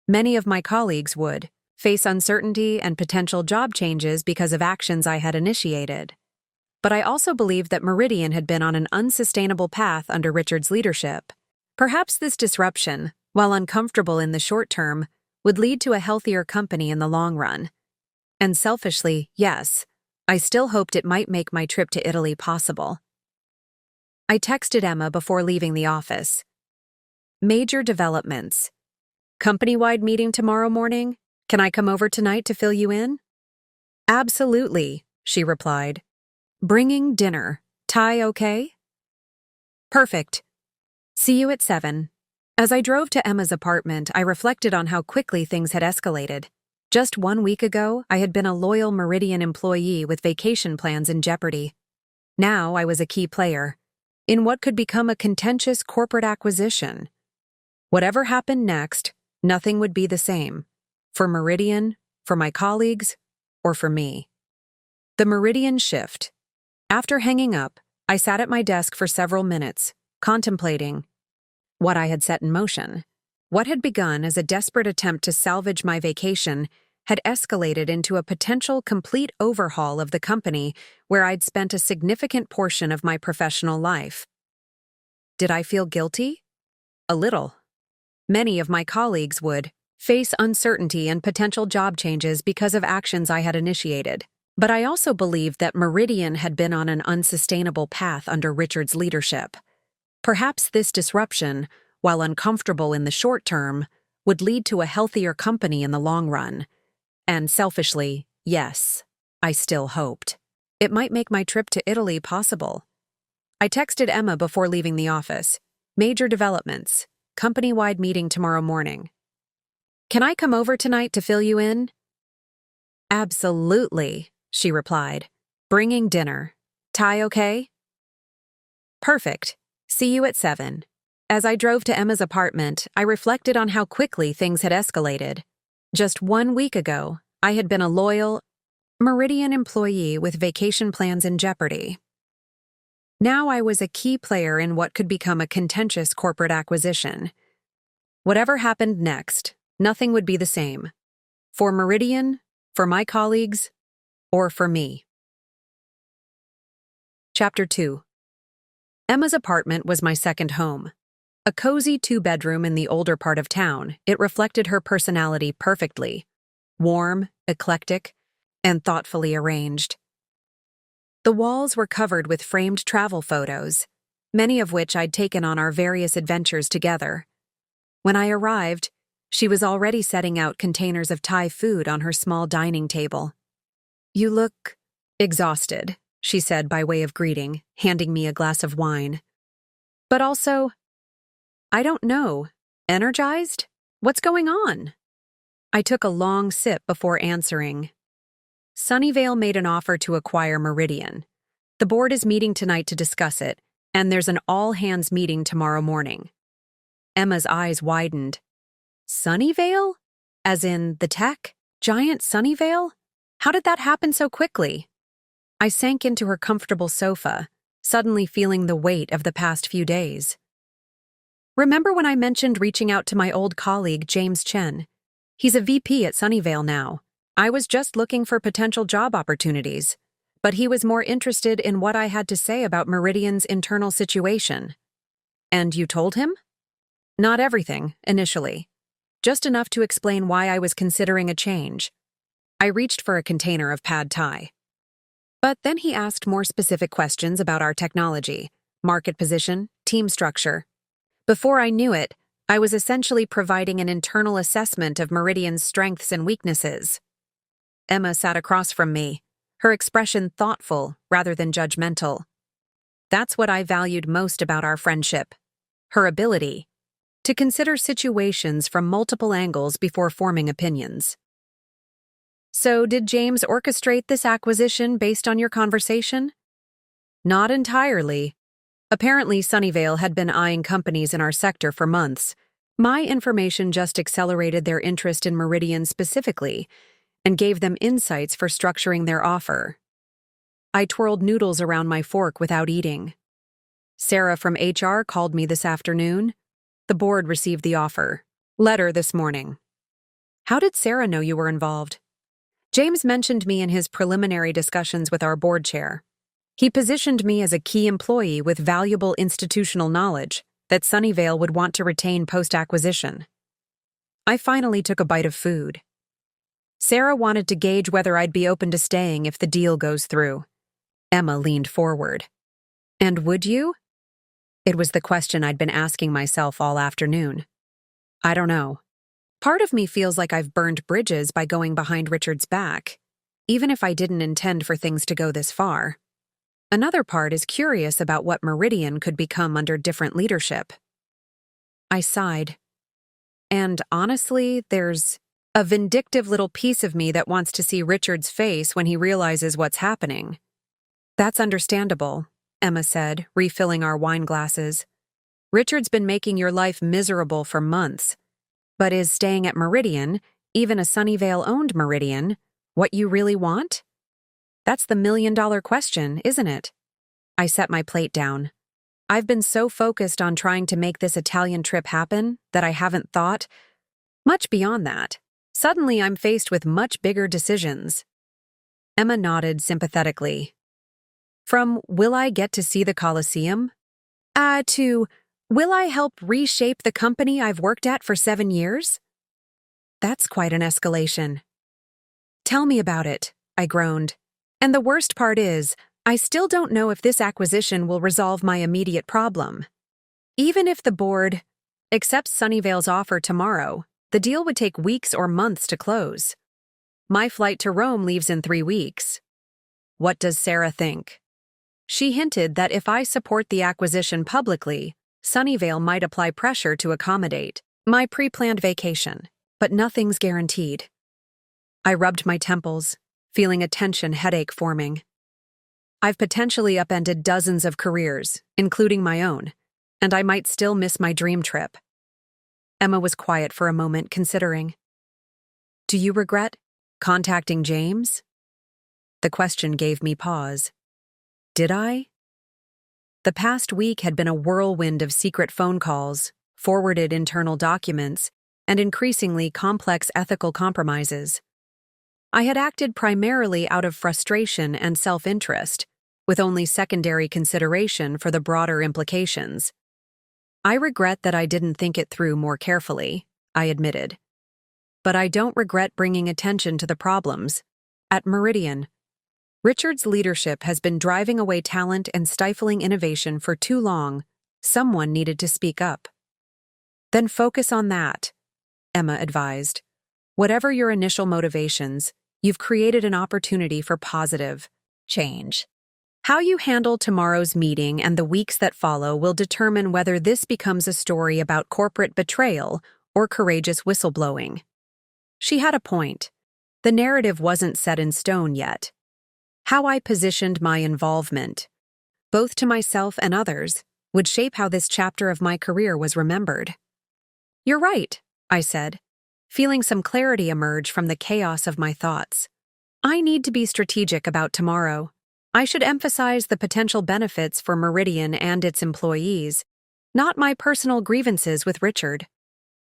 Many of my colleagues would face uncertainty and potential job changes because of actions I had initiated. But I also believed that Meridian had been on an unsustainable path under Richard's leadership. Perhaps this disruption, while uncomfortable in the short term, would lead to a healthier company in the long run. And selfishly, yes, I still hoped it might make my trip to Italy possible. I texted Emma before leaving the office. Major developments. Company-wide meeting tomorrow morning? Can I come over tonight to fill you in? Absolutely, she replied. Bringing dinner. Ty okay? Perfect. See you at 7. As I drove to Emma's apartment, I reflected on how quickly things had escalated. Just 1 week ago, I had been a loyal Meridian employee with vacation plans in jeopardy. Now I was a key player in what could become a contentious corporate acquisition. Whatever happened next, nothing would be the same. For Meridian, for my colleagues, or for me. The Meridian shift. After hanging up, I sat at my desk for several minutes, contemplating what I had set in motion. What had begun as a desperate attempt to salvage my vacation had escalated into a potential complete overhaul of the company where I'd spent a significant portion of my professional life. Did I feel guilty? A little. Many of my colleagues would face uncertainty and potential job changes because of actions I had initiated. But I also believed that Meridian had been on an unsustainable path under Richard's leadership. Perhaps this disruption, while uncomfortable in the short term, would lead to a healthier company in the long run. And selfishly, yes, I still hoped it might make my trip to Italy possible. I texted Emma before leaving the office. Major developments. Company-wide meeting tomorrow morning. Can I come over tonight to fill you in? Absolutely, she replied. Bringing dinner. Ty okay? Perfect. See you at 7. As I drove to Emma's apartment, I reflected on how quickly things had escalated. Just 1 week ago, I had been a loyal Meridian employee with vacation plans in jeopardy. Now I was a key player in what could become a contentious corporate acquisition. Whatever happened next, nothing would be the same. For Meridian, for my colleagues, or for me. Chapter 2. Emma's apartment was my second home. A cozy 2-bedroom in the older part of town, it reflected her personality perfectly. Warm, eclectic, and thoughtfully arranged. The walls were covered with framed travel photos, many of which I'd taken on our various adventures together. When I arrived, she was already setting out containers of Thai food on her small dining table. You look exhausted, she said by way of greeting, handing me a glass of wine. But also, I don't know, energized? What's going on? I took a long sip before answering. Sunnyvale made an offer to acquire Meridian. The board is meeting tonight to discuss it, and there's an all-hands meeting tomorrow morning. Emma's eyes widened. Sunnyvale? As in the tech giant Sunnyvale? How did that happen so quickly? I sank into her comfortable sofa, suddenly feeling the weight of the past few days. Remember when I mentioned reaching out to my old colleague, James Chen? He's a VP at Sunnyvale now. I was just looking for potential job opportunities, but he was more interested in what I had to say about Meridian's internal situation. And you told him? Not everything, initially. Just enough to explain why I was considering a change. I reached for a container of pad thai. But then he asked more specific questions about our technology, market position, team structure. Before I knew it, I was essentially providing an internal assessment of Meridian's strengths and weaknesses. Emma sat across from me, her expression thoughtful rather than judgmental. That's what I valued most about our friendship. Her ability to consider situations from multiple angles before forming opinions. So, did James orchestrate this acquisition based on your conversation? Not entirely. Apparently, Sunnyvale had been eyeing companies in our sector for months. My information just accelerated their interest in Meridian specifically and gave them insights for structuring their offer. I twirled noodles around my fork without eating. Sarah from HR called me this afternoon. The board received the offer letter this morning. How did Sarah know you were involved? James mentioned me in his preliminary discussions with our board chair. He positioned me as a key employee with valuable institutional knowledge that Sunnyvale would want to retain post-acquisition. I finally took a bite of food. Sarah wanted to gauge whether I'd be open to staying if the deal goes through. Emma leaned forward. And would you? It was the question I'd been asking myself all afternoon. I don't know. Part of me feels like I've burned bridges by going behind Richard's back, even if I didn't intend for things to go this far. Another part is curious about what Meridian could become under different leadership. I sighed. And honestly, there's a vindictive little piece of me that wants to see Richard's face when he realizes what's happening. That's understandable, Emma said, refilling our wine glasses. Richard's been making your life miserable for months. But is staying at Meridian, even a Sunnyvale-owned Meridian, what you really want? That's the million-dollar question, isn't it? I set my plate down. I've been so focused on trying to make this Italian trip happen that I haven't thought much beyond that. Suddenly, I'm faced with much bigger decisions. Emma nodded sympathetically. From will I get to see the Colosseum? To will I help reshape the company I've worked at for 7 years? That's quite an escalation. Tell me about it, I groaned. And the worst part is, I still don't know if this acquisition will resolve my immediate problem. Even if the board accepts Sunnyvale's offer tomorrow, the deal would take weeks or months to close. My flight to Rome leaves in 3 weeks. What does Sarah think? She hinted that if I support the acquisition publicly, Sunnyvale might apply pressure to accommodate my pre-planned vacation, but nothing's guaranteed. I rubbed my temples, feeling a tension headache forming. I've potentially upended dozens of careers, including my own, and I might still miss my dream trip. Emma was quiet for a moment, considering. Do you regret contacting James? The question gave me pause. Did I? The past week had been a whirlwind of secret phone calls, forwarded internal documents, and increasingly complex ethical compromises. I had acted primarily out of frustration and self-interest, with only secondary consideration for the broader implications. I regret that I didn't think it through more carefully, I admitted. But I don't regret bringing attention to the problems. At Meridian, Richard's leadership has been driving away talent and stifling innovation for too long. Someone needed to speak up. Then focus on that, Emma advised. Whatever your initial motivations, you've created an opportunity for positive change. How you handle tomorrow's meeting and the weeks that follow will determine whether this becomes a story about corporate betrayal or courageous whistleblowing. She had a point. The narrative wasn't set in stone yet. How I positioned my involvement, both to myself and others, would shape how this chapter of my career was remembered. You're right, I said, feeling some clarity emerge from the chaos of my thoughts. I need to be strategic about tomorrow. I should emphasize the potential benefits for Meridian and its employees, not my personal grievances with Richard.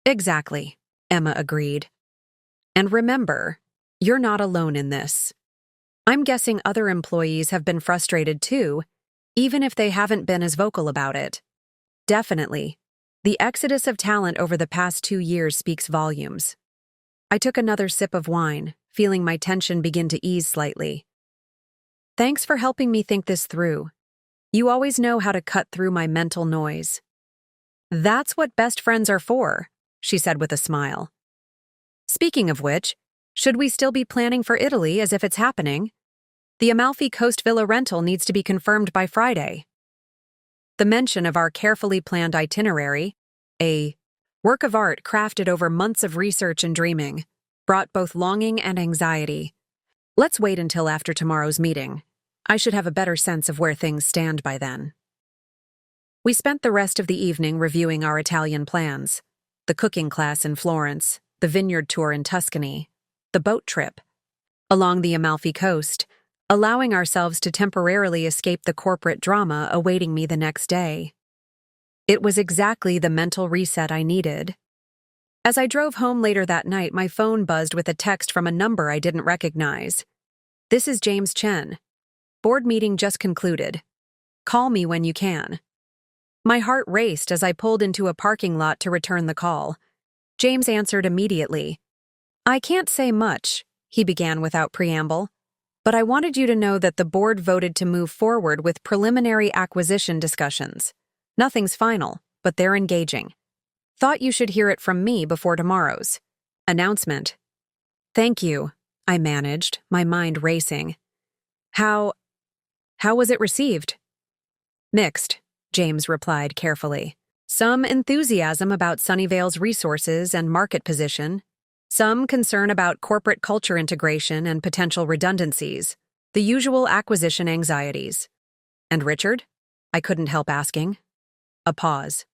Exactly, Emma agreed. And remember, you're not alone in this. I'm guessing other employees have been frustrated too, even if they haven't been as vocal about it. Definitely. The exodus of talent over the past 2 years speaks volumes. I took another sip of wine, feeling my tension begin to ease slightly. Thanks for helping me think this through. You always know how to cut through my mental noise. That's what best friends are for, she said with a smile. Speaking of which, should we still be planning for Italy as if it's happening? The Amalfi Coast Villa rental needs to be confirmed by Friday. The mention of our carefully planned itinerary, a work of art crafted over months of research and dreaming, brought both longing and anxiety. Let's wait until after tomorrow's meeting. I should have a better sense of where things stand by then. We spent the rest of the evening reviewing our Italian plans: the cooking class in Florence, the vineyard tour in Tuscany, the boat trip along the Amalfi Coast, allowing ourselves to temporarily escape the corporate drama awaiting me the next day. It was exactly the mental reset I needed. As I drove home later that night, my phone buzzed with a text from a number I didn't recognize. This is James Chen. Board meeting just concluded. Call me when you can. My heart raced as I pulled into a parking lot to return the call. James answered immediately. I can't say much, he began without preamble, but I wanted you to know that the board voted to move forward with preliminary acquisition discussions. Nothing's final, but they're engaging. Thought you should hear it from me before tomorrow's announcement. Thank you, I managed, my mind racing. How was it received? Mixed, James replied carefully. Some enthusiasm about Sunnyvale's resources and market position, some concern about corporate culture integration and potential redundancies, the usual acquisition anxieties. And Richard? I couldn't help asking. A pause.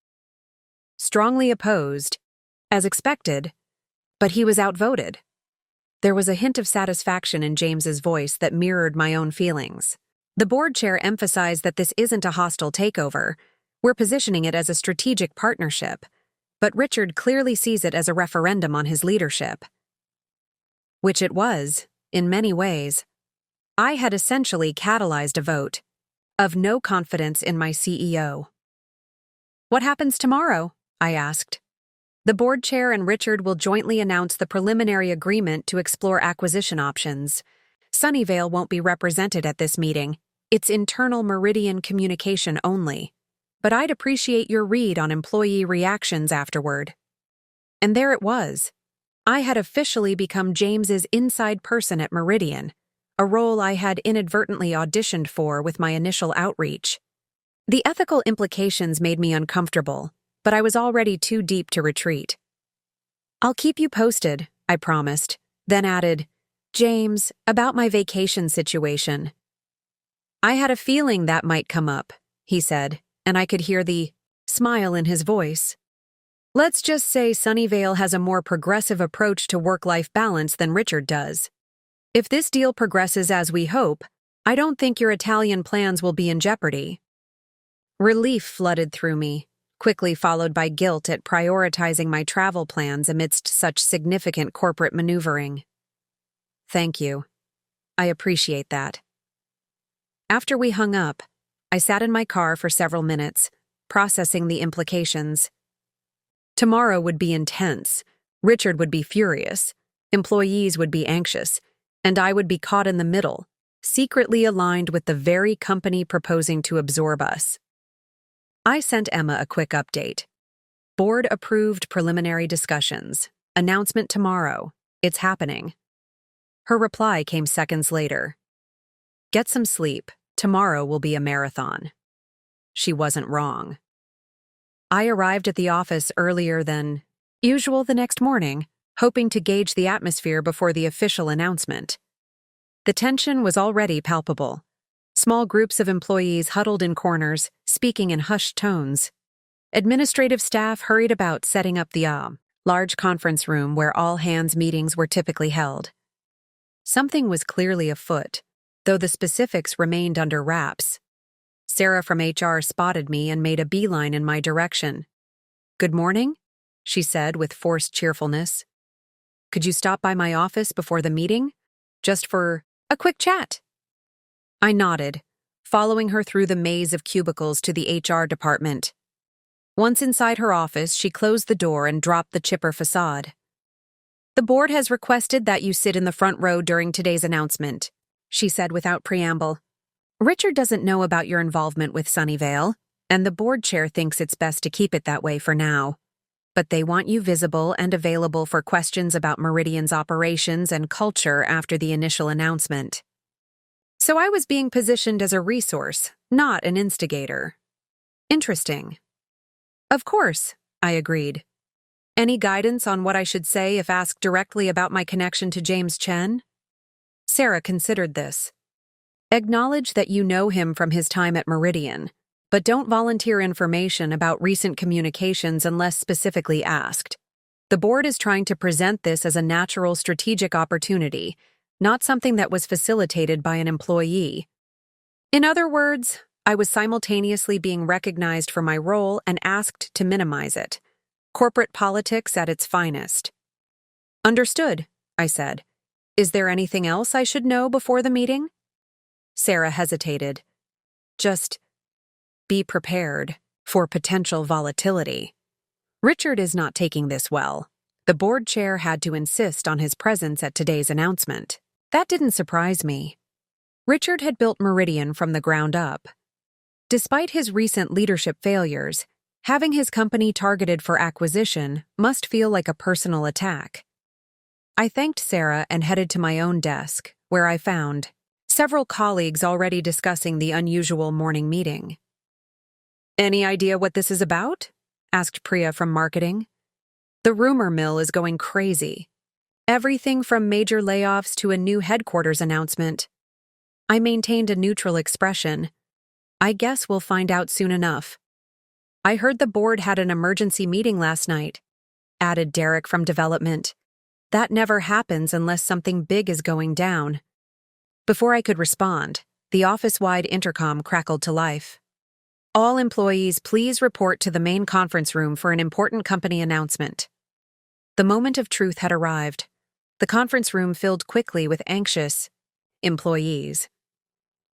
Strongly opposed, as expected, but he was outvoted. There was a hint of satisfaction in James's voice that mirrored my own feelings. The board chair emphasized that this isn't a hostile takeover. We're positioning it as a strategic partnership, but Richard clearly sees it as a referendum on his leadership. Which it was, in many ways. I had essentially catalyzed a vote of no confidence in my CEO. What happens tomorrow? I asked. The board chair and Richard will jointly announce the preliminary agreement to explore acquisition options. Sunnyvale won't be represented at this meeting. It's internal Meridian communication only. But I'd appreciate your read on employee reactions afterward. And there it was. I had officially become James's inside person at Meridian, a role I had inadvertently auditioned for with my initial outreach. The ethical implications made me uncomfortable, but I was already too deep to retreat. I'll keep you posted, I promised, then added, James, about my vacation situation. I had a feeling that might come up, he said, and I could hear the smile in his voice. Let's just say Sunnyvale has a more progressive approach to work-life balance than Richard does. If this deal progresses as we hope, I don't think your Italian plans will be in jeopardy. Relief flooded through me, quickly followed by guilt at prioritizing my travel plans amidst such significant corporate maneuvering. Thank you. I appreciate that. After we hung up, I sat in my car for several minutes, processing the implications. Tomorrow would be intense. Richard would be furious. Employees would be anxious. And I would be caught in the middle, secretly aligned with the very company proposing to absorb us. I sent Emma a quick update. Board-approved preliminary discussions. Announcement tomorrow. It's happening. Her reply came seconds later. Get some sleep. Tomorrow will be a marathon. She wasn't wrong. I arrived at the office earlier than usual the next morning, hoping to gauge the atmosphere before the official announcement. The tension was already palpable. Small groups of employees huddled in corners, speaking in hushed tones. Administrative staff hurried about setting up the large conference room where all hands meetings were typically held. Something was clearly afoot. though the specifics remained under wraps. Sarah from HR spotted me and made a beeline in my direction. "Good morning," she said with forced cheerfulness. "Could you stop by my office before the meeting? Just for a quick chat?" I nodded, following her through the maze of cubicles to the HR department. Once inside her office, she closed the door and dropped the chipper facade. "The board has requested that you sit in the front row during today's announcement," she said without preamble. "Richard doesn't know about your involvement with Sunnyvale, and the board chair thinks it's best to keep it that way for now. But they want you visible and available for questions about Meridian's operations and culture after the initial announcement." So I was being positioned as a resource, not an instigator. Interesting. "Of course," I agreed. "Any guidance on what I should say if asked directly about my connection to James Chen?" Sarah considered this. "Acknowledge that you know him from his time at Meridian, but don't volunteer information about recent communications unless specifically asked. The board is trying to present this as a natural strategic opportunity, not something that was facilitated by an employee." In other words, I was simultaneously being recognized for my role and asked to minimize it. Corporate politics at its finest. "Understood," I said. "Is there anything else I should know before the meeting?" Sarah hesitated. "Just be prepared for potential volatility. Richard is not taking this well. The board chair had to insist on his presence at today's announcement." That didn't surprise me. Richard had built Meridian from the ground up. Despite his recent leadership failures, having his company targeted for acquisition must feel like a personal attack. I thanked Sarah and headed to my own desk, where I found several colleagues already discussing the unusual morning meeting. "Any idea what this is about?" asked Priya from marketing. "The rumor mill is going crazy. Everything from major layoffs to a new headquarters announcement." I maintained a neutral expression. "I guess we'll find out soon enough." "I heard the board had an emergency meeting last night," added Derek from development. "That never happens unless something big is going down." Before I could respond, the office-wide intercom crackled to life. "All employees, please report to the main conference room for an important company announcement." The moment of truth had arrived. The conference room filled quickly with anxious employees.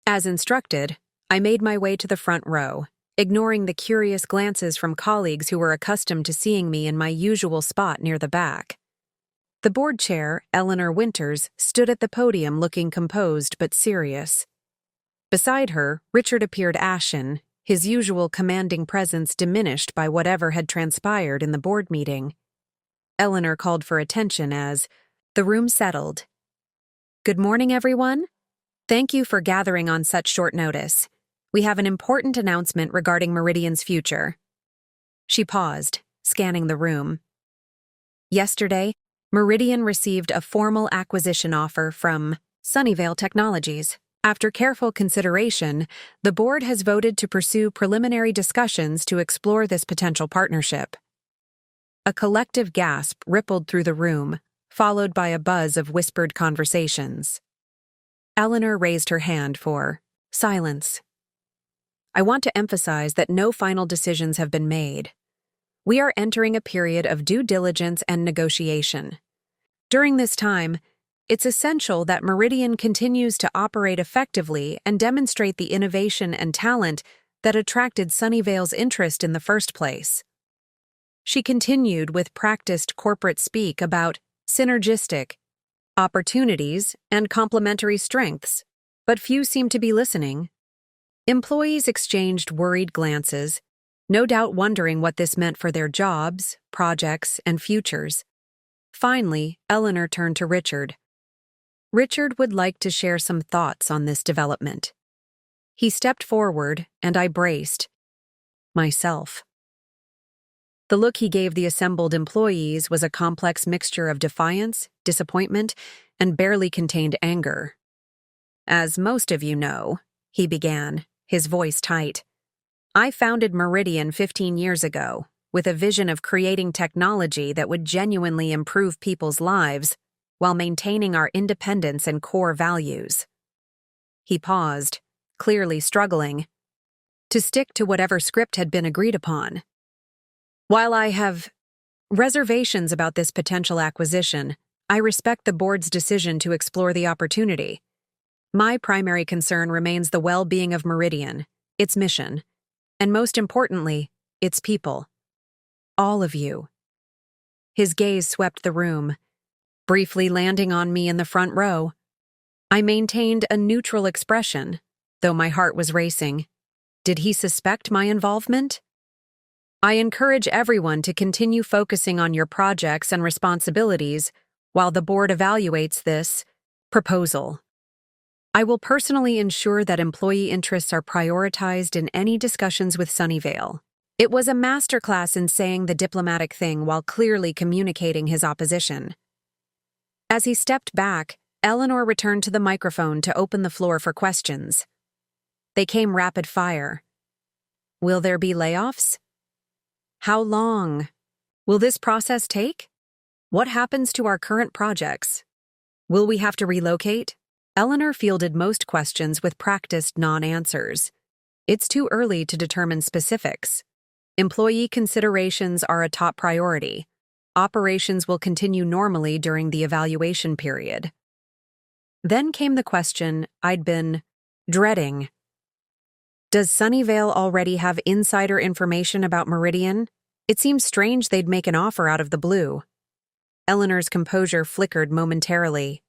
As instructed, I made my way to the front row, ignoring the curious glances from colleagues who were accustomed to seeing me in my usual spot near the back. The board chair, Eleanor Winters, stood at the podium looking composed but serious. Beside her, Richard appeared ashen, his usual commanding presence diminished by whatever had transpired in the board meeting. Eleanor called for attention as the room settled. "Good morning, everyone. Thank you for gathering on such short notice. We have an important announcement regarding Meridian's future." She paused, scanning the room. "Yesterday, Meridian received a formal acquisition offer from Sunnyvale Technologies. After careful consideration, the board has voted to pursue preliminary discussions to explore this potential partnership." A collective gasp rippled through the room, followed by a buzz of whispered conversations. Eleanor raised her hand for silence. "I want to emphasize that no final decisions have been made. We are entering a period of due diligence and negotiation. During this time, it's essential that Meridian continues to operate effectively and demonstrate the innovation and talent that attracted Sunnyvale's interest in the first place." She continued with practiced corporate speak about synergistic opportunities and complementary strengths, but few seemed to be listening. Employees exchanged worried glances, no doubt wondering what this meant for their jobs, projects, and futures. Finally, Eleanor turned to Richard. Richard would like to share some thoughts on this development. He stepped forward, and I braced myself. The look he gave the assembled employees was a complex mixture of defiance, disappointment, and barely contained anger. "As most of you know," he began, his voice tight, "I founded Meridian 15 years ago, with a vision of creating technology that would genuinely improve people's lives while maintaining our independence and core values. He paused, clearly struggling to stick to whatever script had been agreed upon. While I have reservations about this potential acquisition, I respect the board's decision to explore the opportunity. My primary concern remains the well-being of Meridian, its mission, and most importantly, its people. All of you. His gaze swept the room, briefly landing on me in the front row. I maintained a neutral expression, though my heart was racing. Did he suspect my involvement? I encourage everyone to continue focusing on your projects and responsibilities while the board evaluates this proposal. I will personally ensure that employee interests are prioritized in any discussions with Sunnyvale. It was a masterclass in saying the diplomatic thing while clearly communicating his opposition. As he stepped back, Eleanor returned to the microphone to open the floor for questions. They came rapid fire. Will there be layoffs? How long will this process take? What happens to our current projects? Will we have to relocate? Eleanor fielded most questions with practiced non-answers. It's too early to determine specifics. Employee considerations are a top priority. Operations will continue normally during the evaluation period. Then came the question I'd been dreading. Does Sunnyvale already have insider information about Meridian? It seems strange they'd make an offer out of the blue. Eleanor's composure flickered momentarily.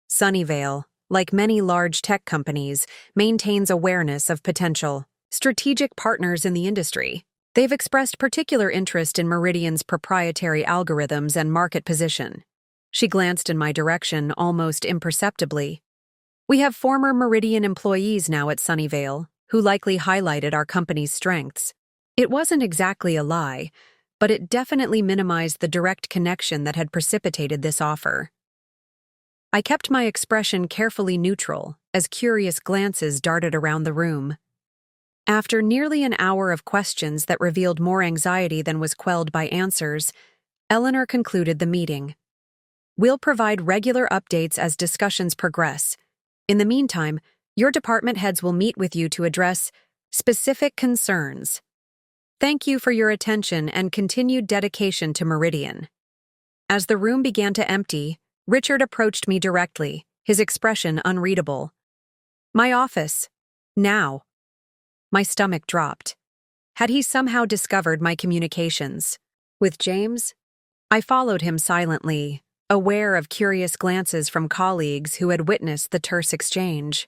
Sunnyvale, like many large tech companies, maintains awareness of potential strategic partners in the industry. They've expressed particular interest in Meridian's proprietary algorithms and market position. She glanced in my direction almost imperceptibly. We have former Meridian employees now at Sunnyvale, who likely highlighted our company's strengths. It wasn't exactly a lie, but it definitely minimized the direct connection that had precipitated this offer. I kept my expression carefully neutral as curious glances darted around the room. After nearly an hour of questions that revealed more anxiety than was quelled by answers, Eleanor concluded the meeting. We'll provide regular updates as discussions progress. In the meantime, your department heads will meet with you to address specific concerns. Thank you for your attention and continued dedication to Meridian. As the room began to empty, Richard approached me directly, his expression unreadable. My office. Now. My stomach dropped. Had he somehow discovered my communications with James? I followed him silently, aware of curious glances from colleagues who had witnessed the terse exchange.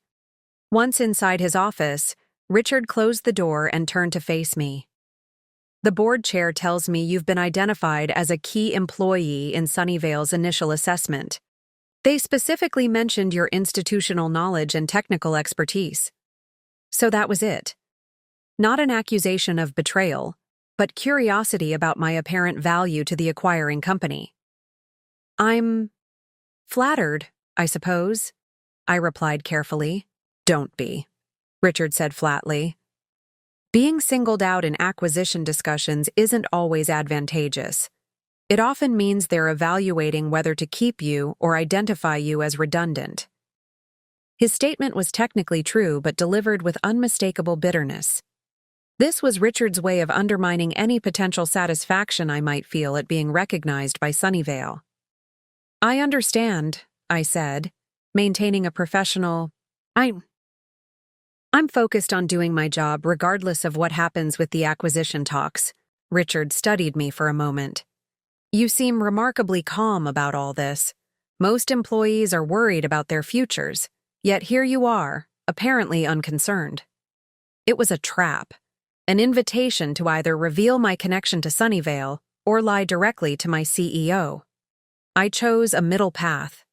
Once inside his office, Richard closed the door and turned to face me. The board chair tells me you've been identified as a key employee in Sunnyvale's initial assessment. They specifically mentioned your institutional knowledge and technical expertise. So that was it. Not an accusation of betrayal, but curiosity about my apparent value to the acquiring company. I'm flattered, I suppose, I replied carefully. Don't be, Richard said flatly. Being singled out in acquisition discussions isn't always advantageous. It often means they're evaluating whether to keep you or identify you as redundant. His statement was technically true but delivered with unmistakable bitterness. This was Richard's way of undermining any potential satisfaction I might feel at being recognized by Sunnyvale. I understand, I said, maintaining a professional, I'm focused on doing my job regardless of what happens with the acquisition talks. Richard studied me for a moment. You seem remarkably calm about all this. Most employees are worried about their futures, yet here you are, apparently unconcerned. It was a trap, an invitation to either reveal my connection to Sunnyvale or lie directly to my CEO. I chose a middle path.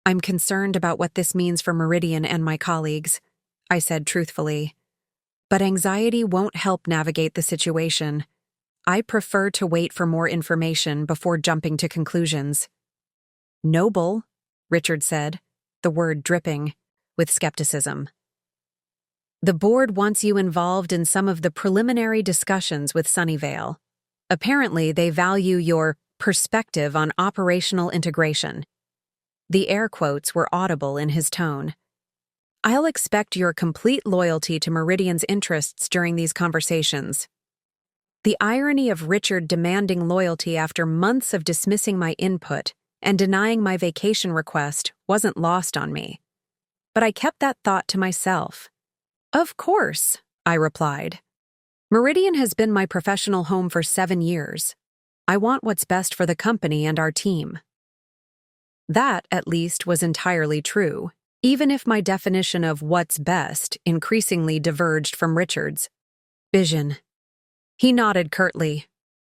I'm concerned about what this means for Meridian and my colleagues, I said truthfully. But anxiety won't help navigate the situation. I prefer to wait for more information before jumping to conclusions. Noble, Richard said, the word dripping with skepticism. The board wants you involved in some of the preliminary discussions with Sunnyvale. Apparently, they value your perspective on operational integration. The air quotes were audible in his tone. I'll expect your complete loyalty to Meridian's interests during these conversations. The irony of Richard demanding loyalty after months of dismissing my input and denying my vacation request wasn't lost on me. But I kept that thought to myself. Of course, I replied. Meridian has been my professional home for 7 years. I want what's best for the company and our team. That, at least, was entirely true, even if my definition of what's best increasingly diverged from Richard's. Vision. He nodded curtly.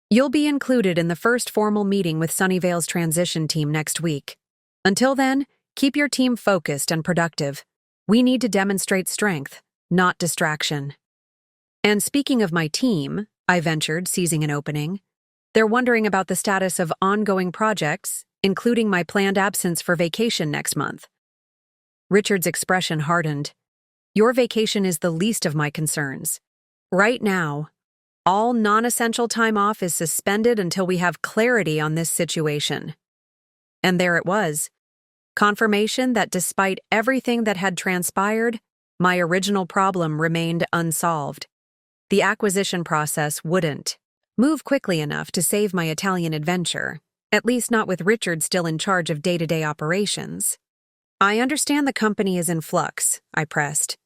You'll be included in the first formal meeting with Sunnyvale's transition team next week. Until then, keep your team focused and productive. We need to demonstrate strength, not distraction. And speaking of my team, I ventured, seizing an opening, they're wondering about the status of ongoing projects, including my planned absence for vacation next month. Richard's expression hardened. Your vacation is the least of my concerns. Right now, all non-essential time off is suspended until we have clarity on this situation. And there it was. Confirmation that despite everything that had transpired, my original problem remained unsolved. The acquisition process wouldn't move quickly enough to save my Italian adventure, at least not with Richard still in charge of day-to-day operations. I understand the company is in flux, I pressed,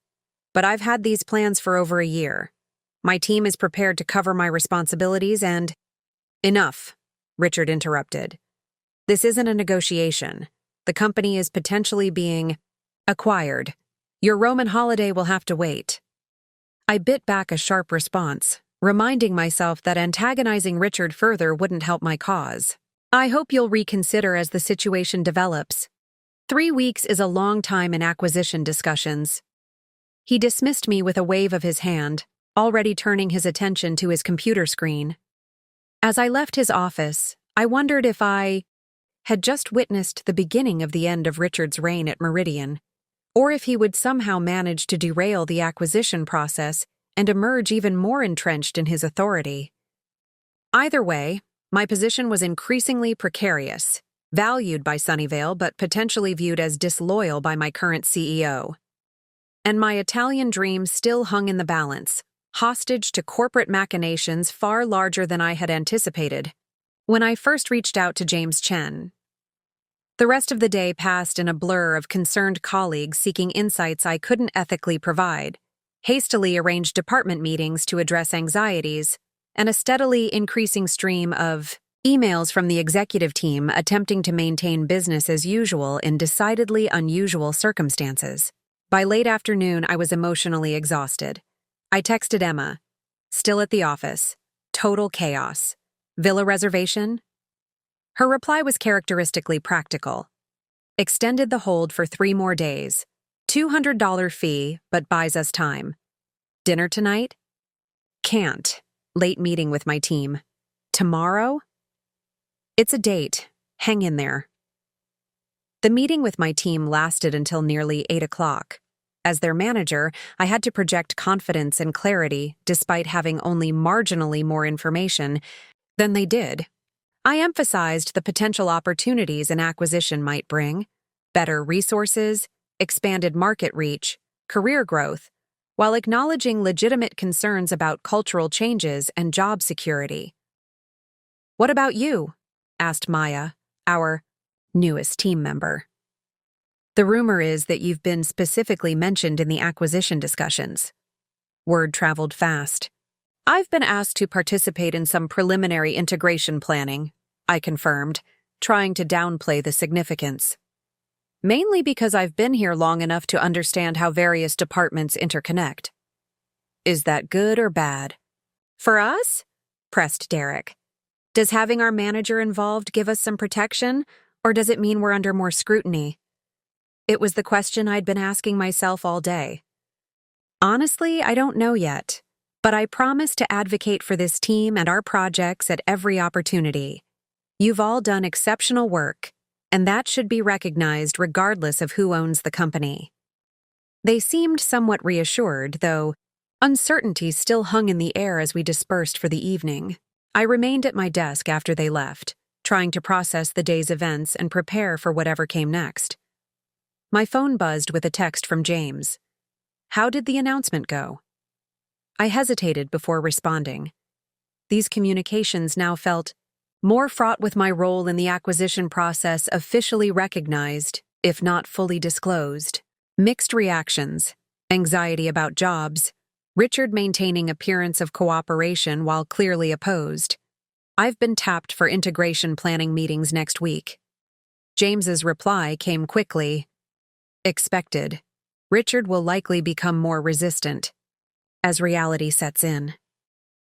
but I've had these plans for over a year. My team is prepared to cover my responsibilities and— Enough, Richard interrupted. This isn't a negotiation. The company is potentially being acquired. Your Roman holiday will have to wait. I bit back a sharp response, reminding myself that antagonizing Richard further wouldn't help my cause. I hope you'll reconsider as the situation develops. 3 weeks is a long time in acquisition discussions. He dismissed me with a wave of his hand, already turning his attention to his computer screen. As I left his office, I wondered if I had just witnessed the beginning of the end of Richard's reign at Meridian, or if he would somehow manage to derail the acquisition process and emerge even more entrenched in his authority. Either way, my position was increasingly precarious, valued by Sunnyvale but potentially viewed as disloyal by my current CEO. And my Italian dream still hung in the balance, hostage to corporate machinations far larger than I had anticipated. When I first reached out to James Chen, the rest of the day passed in a blur of concerned colleagues seeking insights I couldn't ethically provide, hastily arranged department meetings to address anxieties, and a steadily increasing stream of emails from the executive team attempting to maintain business as usual in decidedly unusual circumstances. By late afternoon, I was emotionally exhausted. I texted Emma. Still at the office. Total chaos. Villa reservation? Her reply was characteristically practical. Extended the hold for 3 more days. $200 fee, but buys us time. Dinner tonight? Can't. Late meeting with my team. Tomorrow? It's a date. Hang in there. The meeting with my team lasted until nearly 8 o'clock. As their manager, I had to project confidence and clarity despite having only marginally more information than they did. I emphasized the potential opportunities an acquisition might bring, better resources, expanded market reach, career growth, while acknowledging legitimate concerns about cultural changes and job security. What about you? Asked Maya, our newest team member. The rumor is that you've been specifically mentioned in the acquisition discussions. Word traveled fast. I've been asked to participate in some preliminary integration planning, I confirmed, trying to downplay the significance. Mainly because I've been here long enough to understand how various departments interconnect. Is that good or bad? For us? Pressed Derek. Does having our manager involved give us some protection, or does it mean we're under more scrutiny? It was the question I'd been asking myself all day. Honestly, I don't know yet, but I promise to advocate for this team and our projects at every opportunity. You've all done exceptional work, and that should be recognized regardless of who owns the company. They seemed somewhat reassured, though uncertainty still hung in the air as we dispersed for the evening. I remained at my desk after they left, trying to process the day's events and prepare for whatever came next. My phone buzzed with a text from James. How did the announcement go? I hesitated before responding. These communications now felt more fraught with my role in the acquisition process officially recognized, if not fully disclosed. Mixed reactions, anxiety about jobs, Richard maintaining appearance of cooperation while clearly opposed. I've been tapped for integration planning meetings next week. James's reply came quickly. Expected. Richard will likely become more resistant as reality sets in.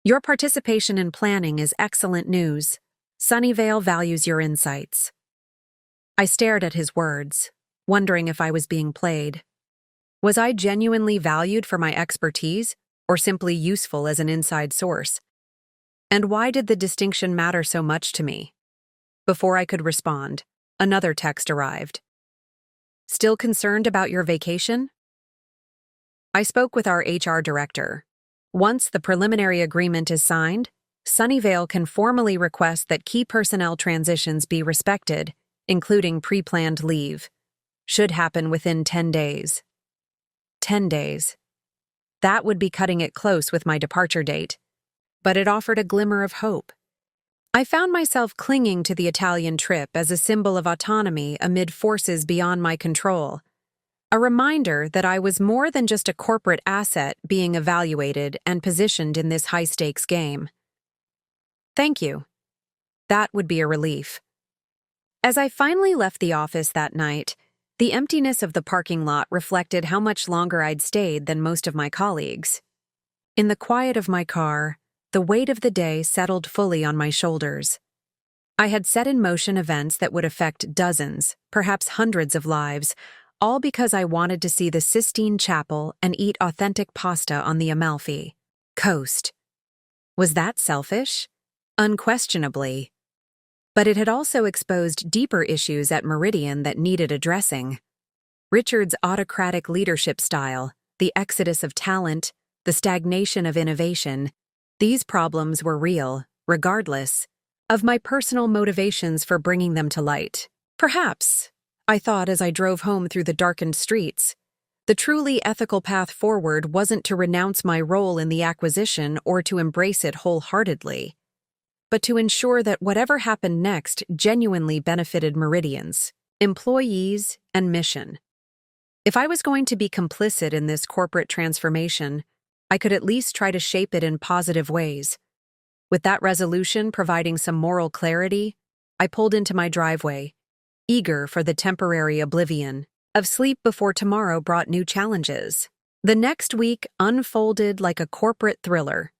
Your participation in planning is excellent news. Sunnyvale values your insights. I stared at his words, wondering if I was being played. Was I genuinely valued for my expertise, or simply useful as an inside source? And why did the distinction matter so much to me? Before I could respond, another text arrived. Still concerned about your vacation? I spoke with our HR director. Once the preliminary agreement is signed, Sunnyvale can formally request that key personnel transitions be respected, including pre-planned leave. Should happen within 10 days. 10 days. That would be cutting it close with my departure date, but it offered a glimmer of hope. I found myself clinging to the Italian trip as a symbol of autonomy amid forces beyond my control, a reminder that I was more than just a corporate asset being evaluated and positioned in this high-stakes game. Thank you. That would be a relief. As I finally left the office that night, the emptiness of the parking lot reflected how much longer I'd stayed than most of my colleagues. In the quiet of my car, the weight of the day settled fully on my shoulders. I had set in motion events that would affect dozens, perhaps hundreds of lives, all because I wanted to see the Sistine Chapel and eat authentic pasta on the Amalfi Coast. Was that selfish? Unquestionably. But it had also exposed deeper issues at Meridian that needed addressing. Richard's autocratic leadership style, the exodus of talent, the stagnation of innovation, these problems were real, regardless of my personal motivations for bringing them to light. Perhaps, I thought as I drove home through the darkened streets, the truly ethical path forward wasn't to renounce my role in the acquisition or to embrace it wholeheartedly, but to ensure that whatever happened next genuinely benefited Meridians, employees, and mission. If I was going to be complicit in this corporate transformation, I could at least try to shape it in positive ways. With that resolution providing some moral clarity, I pulled into my driveway, eager for the temporary oblivion of sleep before tomorrow brought new challenges. The next week unfolded like a corporate thriller.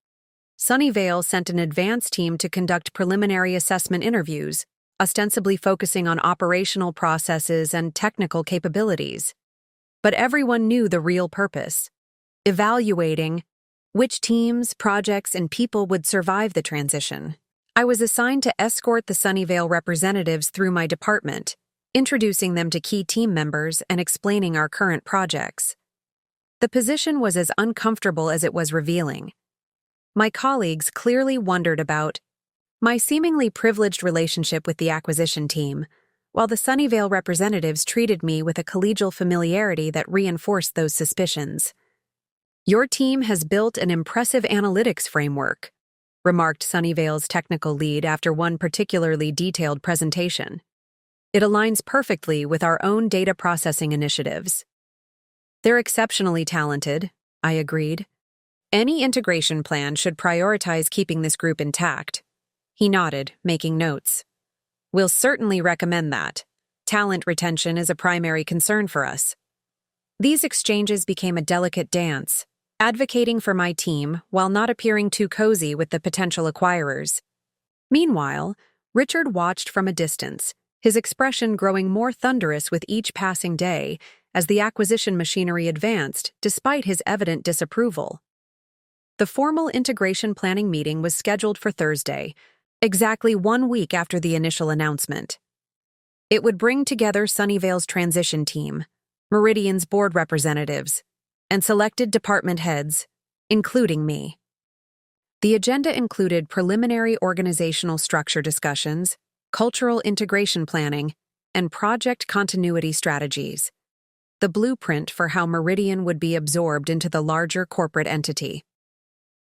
Sunnyvale sent an advance team to conduct preliminary assessment interviews, ostensibly focusing on operational processes and technical capabilities. But everyone knew the real purpose: evaluating which teams, projects, and people would survive the transition. I was assigned to escort the Sunnyvale representatives through my department, introducing them to key team members and explaining our current projects. The position was as uncomfortable as it was revealing. My colleagues clearly wondered about my seemingly privileged relationship with the acquisition team, while the Sunnyvale representatives treated me with a collegial familiarity that reinforced those suspicions. Your team has built an impressive analytics framework, remarked Sunnyvale's technical lead after one particularly detailed presentation. It aligns perfectly with our own data processing initiatives. They're exceptionally talented, I agreed. Any integration plan should prioritize keeping this group intact. He nodded, making notes. We'll certainly recommend that. Talent retention is a primary concern for us. These exchanges became a delicate dance, advocating for my team while not appearing too cozy with the potential acquirers. Meanwhile, Richard watched from a distance, his expression growing more thunderous with each passing day as the acquisition machinery advanced despite his evident disapproval. The formal integration planning meeting was scheduled for Thursday, exactly 1 week after the initial announcement. It would bring together Sunnyvale's transition team, Meridian's board representatives, and selected department heads, including me. The agenda included preliminary organizational structure discussions, cultural integration planning, and project continuity strategies. the blueprint for how Meridian would be absorbed into the larger corporate entity.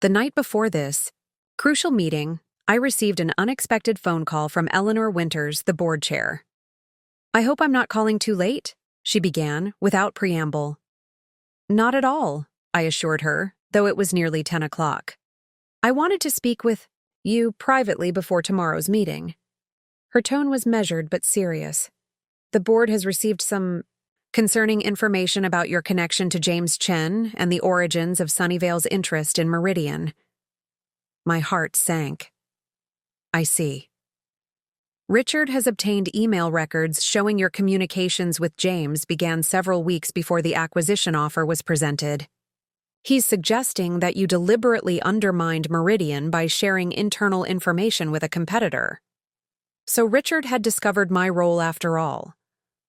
The night before this crucial meeting, I received an unexpected phone call from Eleanor Winters, the board chair. "I hope I'm not calling too late," she began, without preamble. "Not at all," I assured her, though it was nearly 10 o'clock. "I wanted to speak with you privately before tomorrow's meeting." Her tone was measured but serious. "The board has received some concerning information about your connection to James Chen and the origins of Sunnyvale's interest in Meridian." My heart sank. "I see. Richard has obtained email records showing your communications with James began several weeks before the acquisition offer was presented. He's suggesting that you deliberately undermined Meridian by sharing internal information with a competitor. So Richard had discovered my role after all.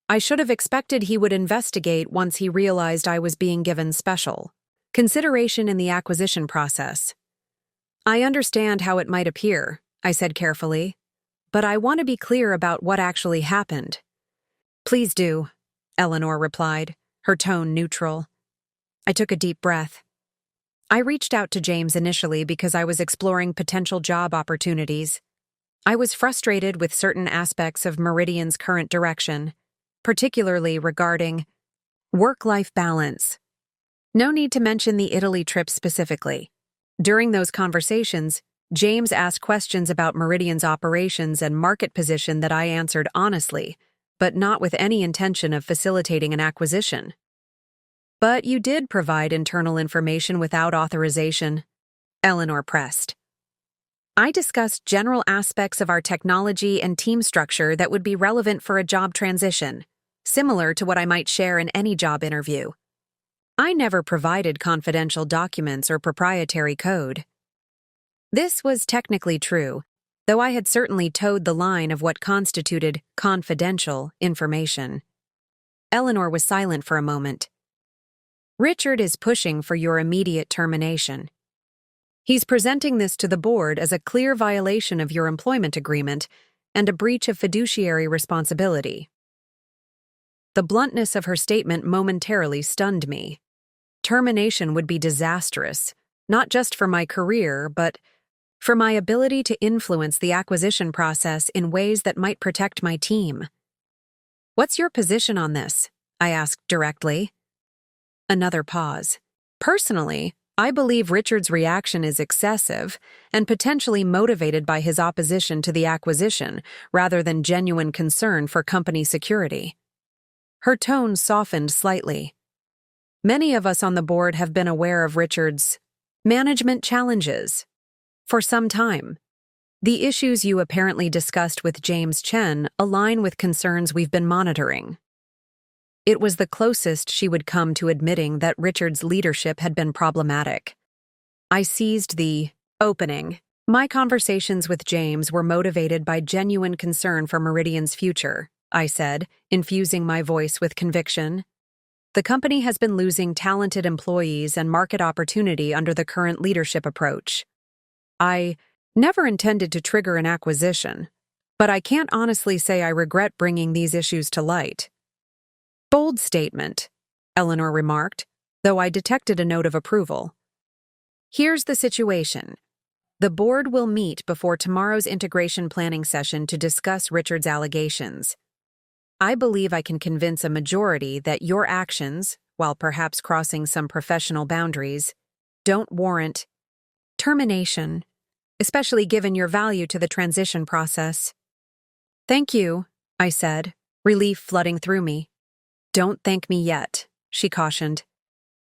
I should have expected he would investigate once he realized I was being given special consideration in the acquisition process. I understand how it might appear," I said carefully, "but I want to be clear about what actually happened." "Please do," Eleanor replied, her tone neutral. I took a deep breath. I reached out to James initially because I was exploring potential job opportunities. I was frustrated with certain aspects of Meridian's current direction, particularly regarding work-life balance. No need to mention the Italy trip specifically. During those conversations, James asked questions about Meridian's operations and market position that I answered honestly, but not with any intention of facilitating an acquisition. "But you did provide internal information without authorization," Eleanor pressed. "I discussed general aspects of our technology and team structure that would be relevant for a job transition, similar to what I might share in any job interview. I never provided confidential documents or proprietary code." This was technically true, though I had certainly towed the line of what constituted confidential information. Eleanor was silent for a moment. "Richard is pushing for your immediate termination. He's presenting this to the board as a clear violation of your employment agreement and a breach of fiduciary responsibility." The bluntness of her statement momentarily stunned me. Termination would be disastrous, not just for my career, but for my ability to influence the acquisition process in ways that might protect my team. "What's your position on this?" I asked directly. Another pause. "Personally, I believe Richard's reaction is excessive and potentially motivated by his opposition to the acquisition rather than genuine concern for company security." Her tone softened slightly. "Many of us on the board have been aware of Richard's management challenges for some time. The issues you apparently discussed with James Chen align with concerns we've been monitoring." It was the closest she would come to admitting that Richard's leadership had been problematic. I seized the opening. "My conversations with James were motivated by genuine concern for Meridian's future," I said, infusing my voice with conviction. "The company has been losing talented employees and market opportunity under the current leadership approach. I never intended to trigger an acquisition, but I can't honestly say I regret bringing these issues to light." "Bold statement," Eleanor remarked, though I detected a note of approval. "Here's the situation. The board will meet before tomorrow's integration planning session to discuss Richard's allegations. I believe I can convince a majority that your actions, while perhaps crossing some professional boundaries, don't warrant termination, especially given your value to the transition process." "Thank you," I said, relief flooding through me. "Don't thank me yet," she cautioned.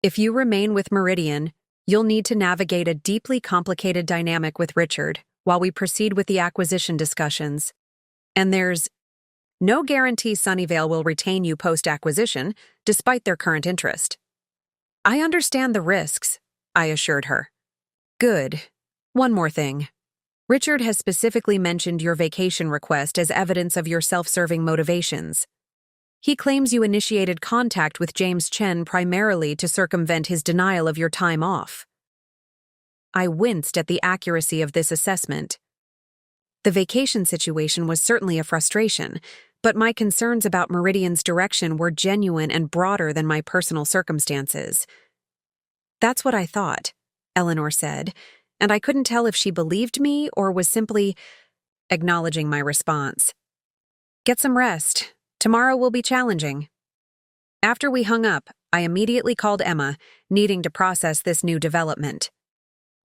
"If you remain with Meridian, you'll need to navigate a deeply complicated dynamic with Richard while we proceed with the acquisition discussions. And there's no guarantee Sunnyvale will retain you post-acquisition, despite their current interest." "I understand the risks," I assured her. "Good. One more thing. Richard has specifically mentioned your vacation request as evidence of your self-serving motivations. He claims you initiated contact with James Chen primarily to circumvent his denial of your time off." I winced at the accuracy of this assessment. The vacation situation was certainly a frustration, But my concerns about Meridian's direction were genuine and broader than my personal circumstances. "That's what I thought," Eleanor said, and I couldn't tell if she believed me or was simply acknowledging my response. "Get some rest. Tomorrow will be challenging." After we hung up, I immediately called Emma, needing to process this new development.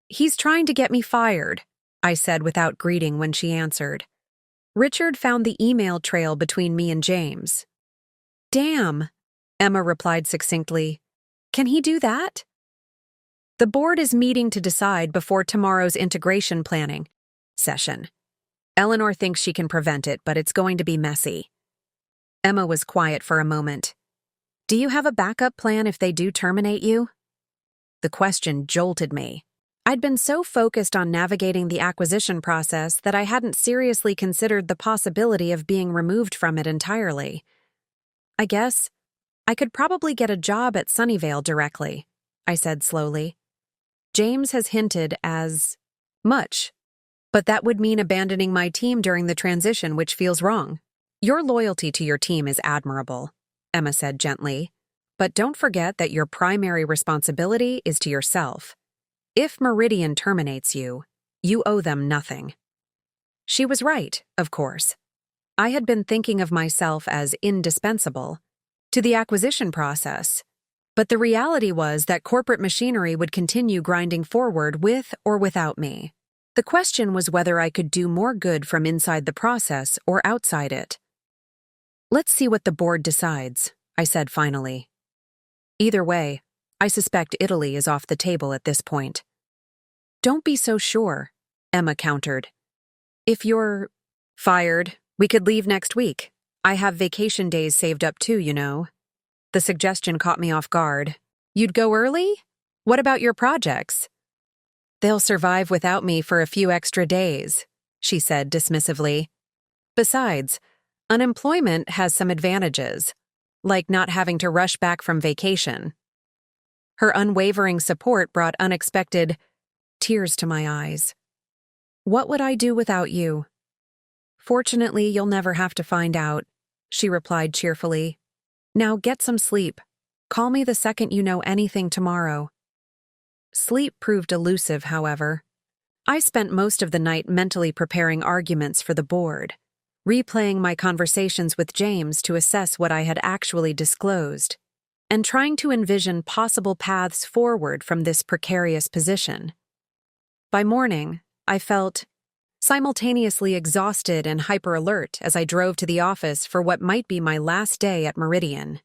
"He's trying to get me fired," I said without greeting when she answered. "Richard found the email trail between me and James." "Damn," Emma replied succinctly. "Can he do that?" "The board is meeting to decide before tomorrow's integration planning session. Eleanor thinks she can prevent it, but it's going to be messy." Emma was quiet for a moment. "Do you have a backup plan if they do terminate you?" The question jolted me. I'd been so focused on navigating the acquisition process that I hadn't seriously considered the possibility of being removed from it entirely. "I guess I could probably get a job at Sunnyvale directly," I said slowly. "James has hinted as much, but that would mean abandoning my team during the transition, which feels wrong." "Your loyalty to your team is admirable," Emma said gently, "but don't forget that your primary responsibility is to yourself. If Meridian terminates you, you owe them nothing." She was right, of course. I had been thinking of myself as indispensable to the acquisition process, but the reality was that corporate machinery would continue grinding forward with or without me. The question was whether I could do more good from inside the process or outside it. "Let's see what the board decides," I said finally. "Either way, I suspect Italy is off the table at this point." "Don't be so sure," Emma countered. "If you're fired, we could leave next week. I have vacation days saved up too, you know." The suggestion caught me off guard. "You'd go early? What about your projects?" "They'll survive without me for a few extra days," she said dismissively. "Besides, unemployment has some advantages, like not having to rush back from vacation." Her unwavering support brought unexpected tears to my eyes. "What would I do without you?" "Fortunately, you'll never have to find out," she replied cheerfully. "Now get some sleep. Call me the second you know anything tomorrow." Sleep proved elusive, however. I spent most of the night mentally preparing arguments for the board, replaying my conversations with James to assess what I had actually disclosed, and trying to envision possible paths forward from this precarious position. By morning, I felt simultaneously exhausted and hyper-alert as I drove to the office for what might be my last day at Meridian.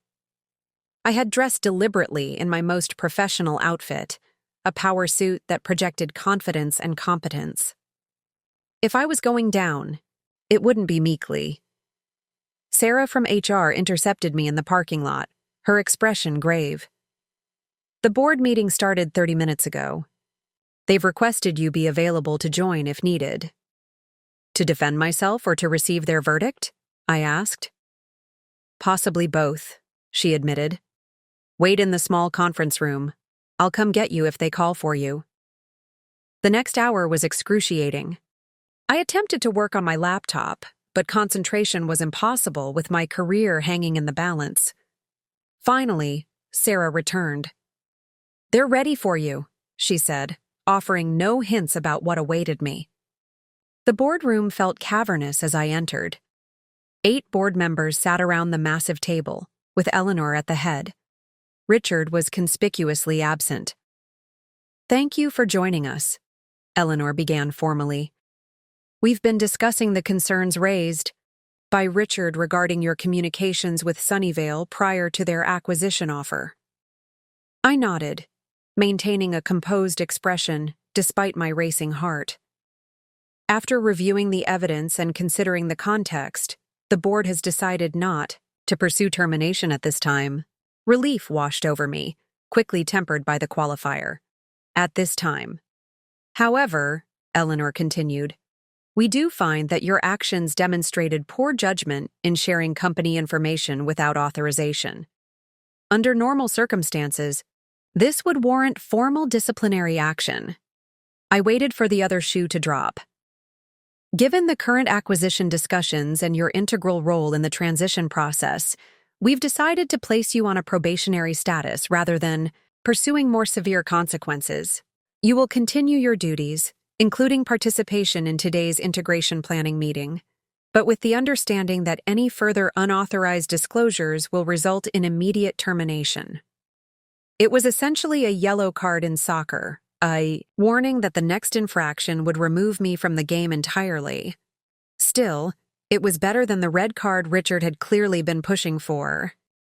I had dressed deliberately in my most professional outfit, a power suit that projected confidence and competence. If I was going down, it wouldn't be meekly. Sarah from HR intercepted me in the parking lot, her expression grave. "The board meeting started 30 minutes ago. They've requested you be available to join if needed." "To defend myself or to receive their verdict?" I asked. "Possibly both," she admitted. "Wait in the small conference room. I'll come get you if they call for you." The next hour was excruciating. I attempted to work on my laptop, but concentration was impossible with my career hanging in the balance. Finally, Sarah returned. "They're ready for you," she said, offering no hints about what awaited me. The boardroom felt cavernous as I entered. 8 board members sat around the massive table, with Eleanor at the head. Richard was conspicuously absent. "Thank you for joining us," Eleanor began formally. "We've been discussing the concerns raised by Richard regarding your communications with Sunnyvale prior to their acquisition offer." I nodded, maintaining a composed expression despite my racing heart. "After reviewing the evidence and considering the context, the board has decided not to pursue termination at this time." Relief washed over me, quickly tempered by the qualifier. "At this time." "However," Eleanor continued, "we do find that your actions demonstrated poor judgment in sharing company information without authorization. Under normal circumstances, this would warrant formal disciplinary action." I waited for the other shoe to drop. Given the current acquisition discussions and your integral role in the transition process, we've decided to place you on a probationary status rather than pursuing more severe consequences. You will continue your duties, including participation in today's integration planning meeting, but with the understanding that any further unauthorized disclosures will result in immediate termination. It was essentially a yellow card in soccer, a warning that the next infraction would remove me from the game entirely. Still, it was better than the red card Richard had clearly been pushing for.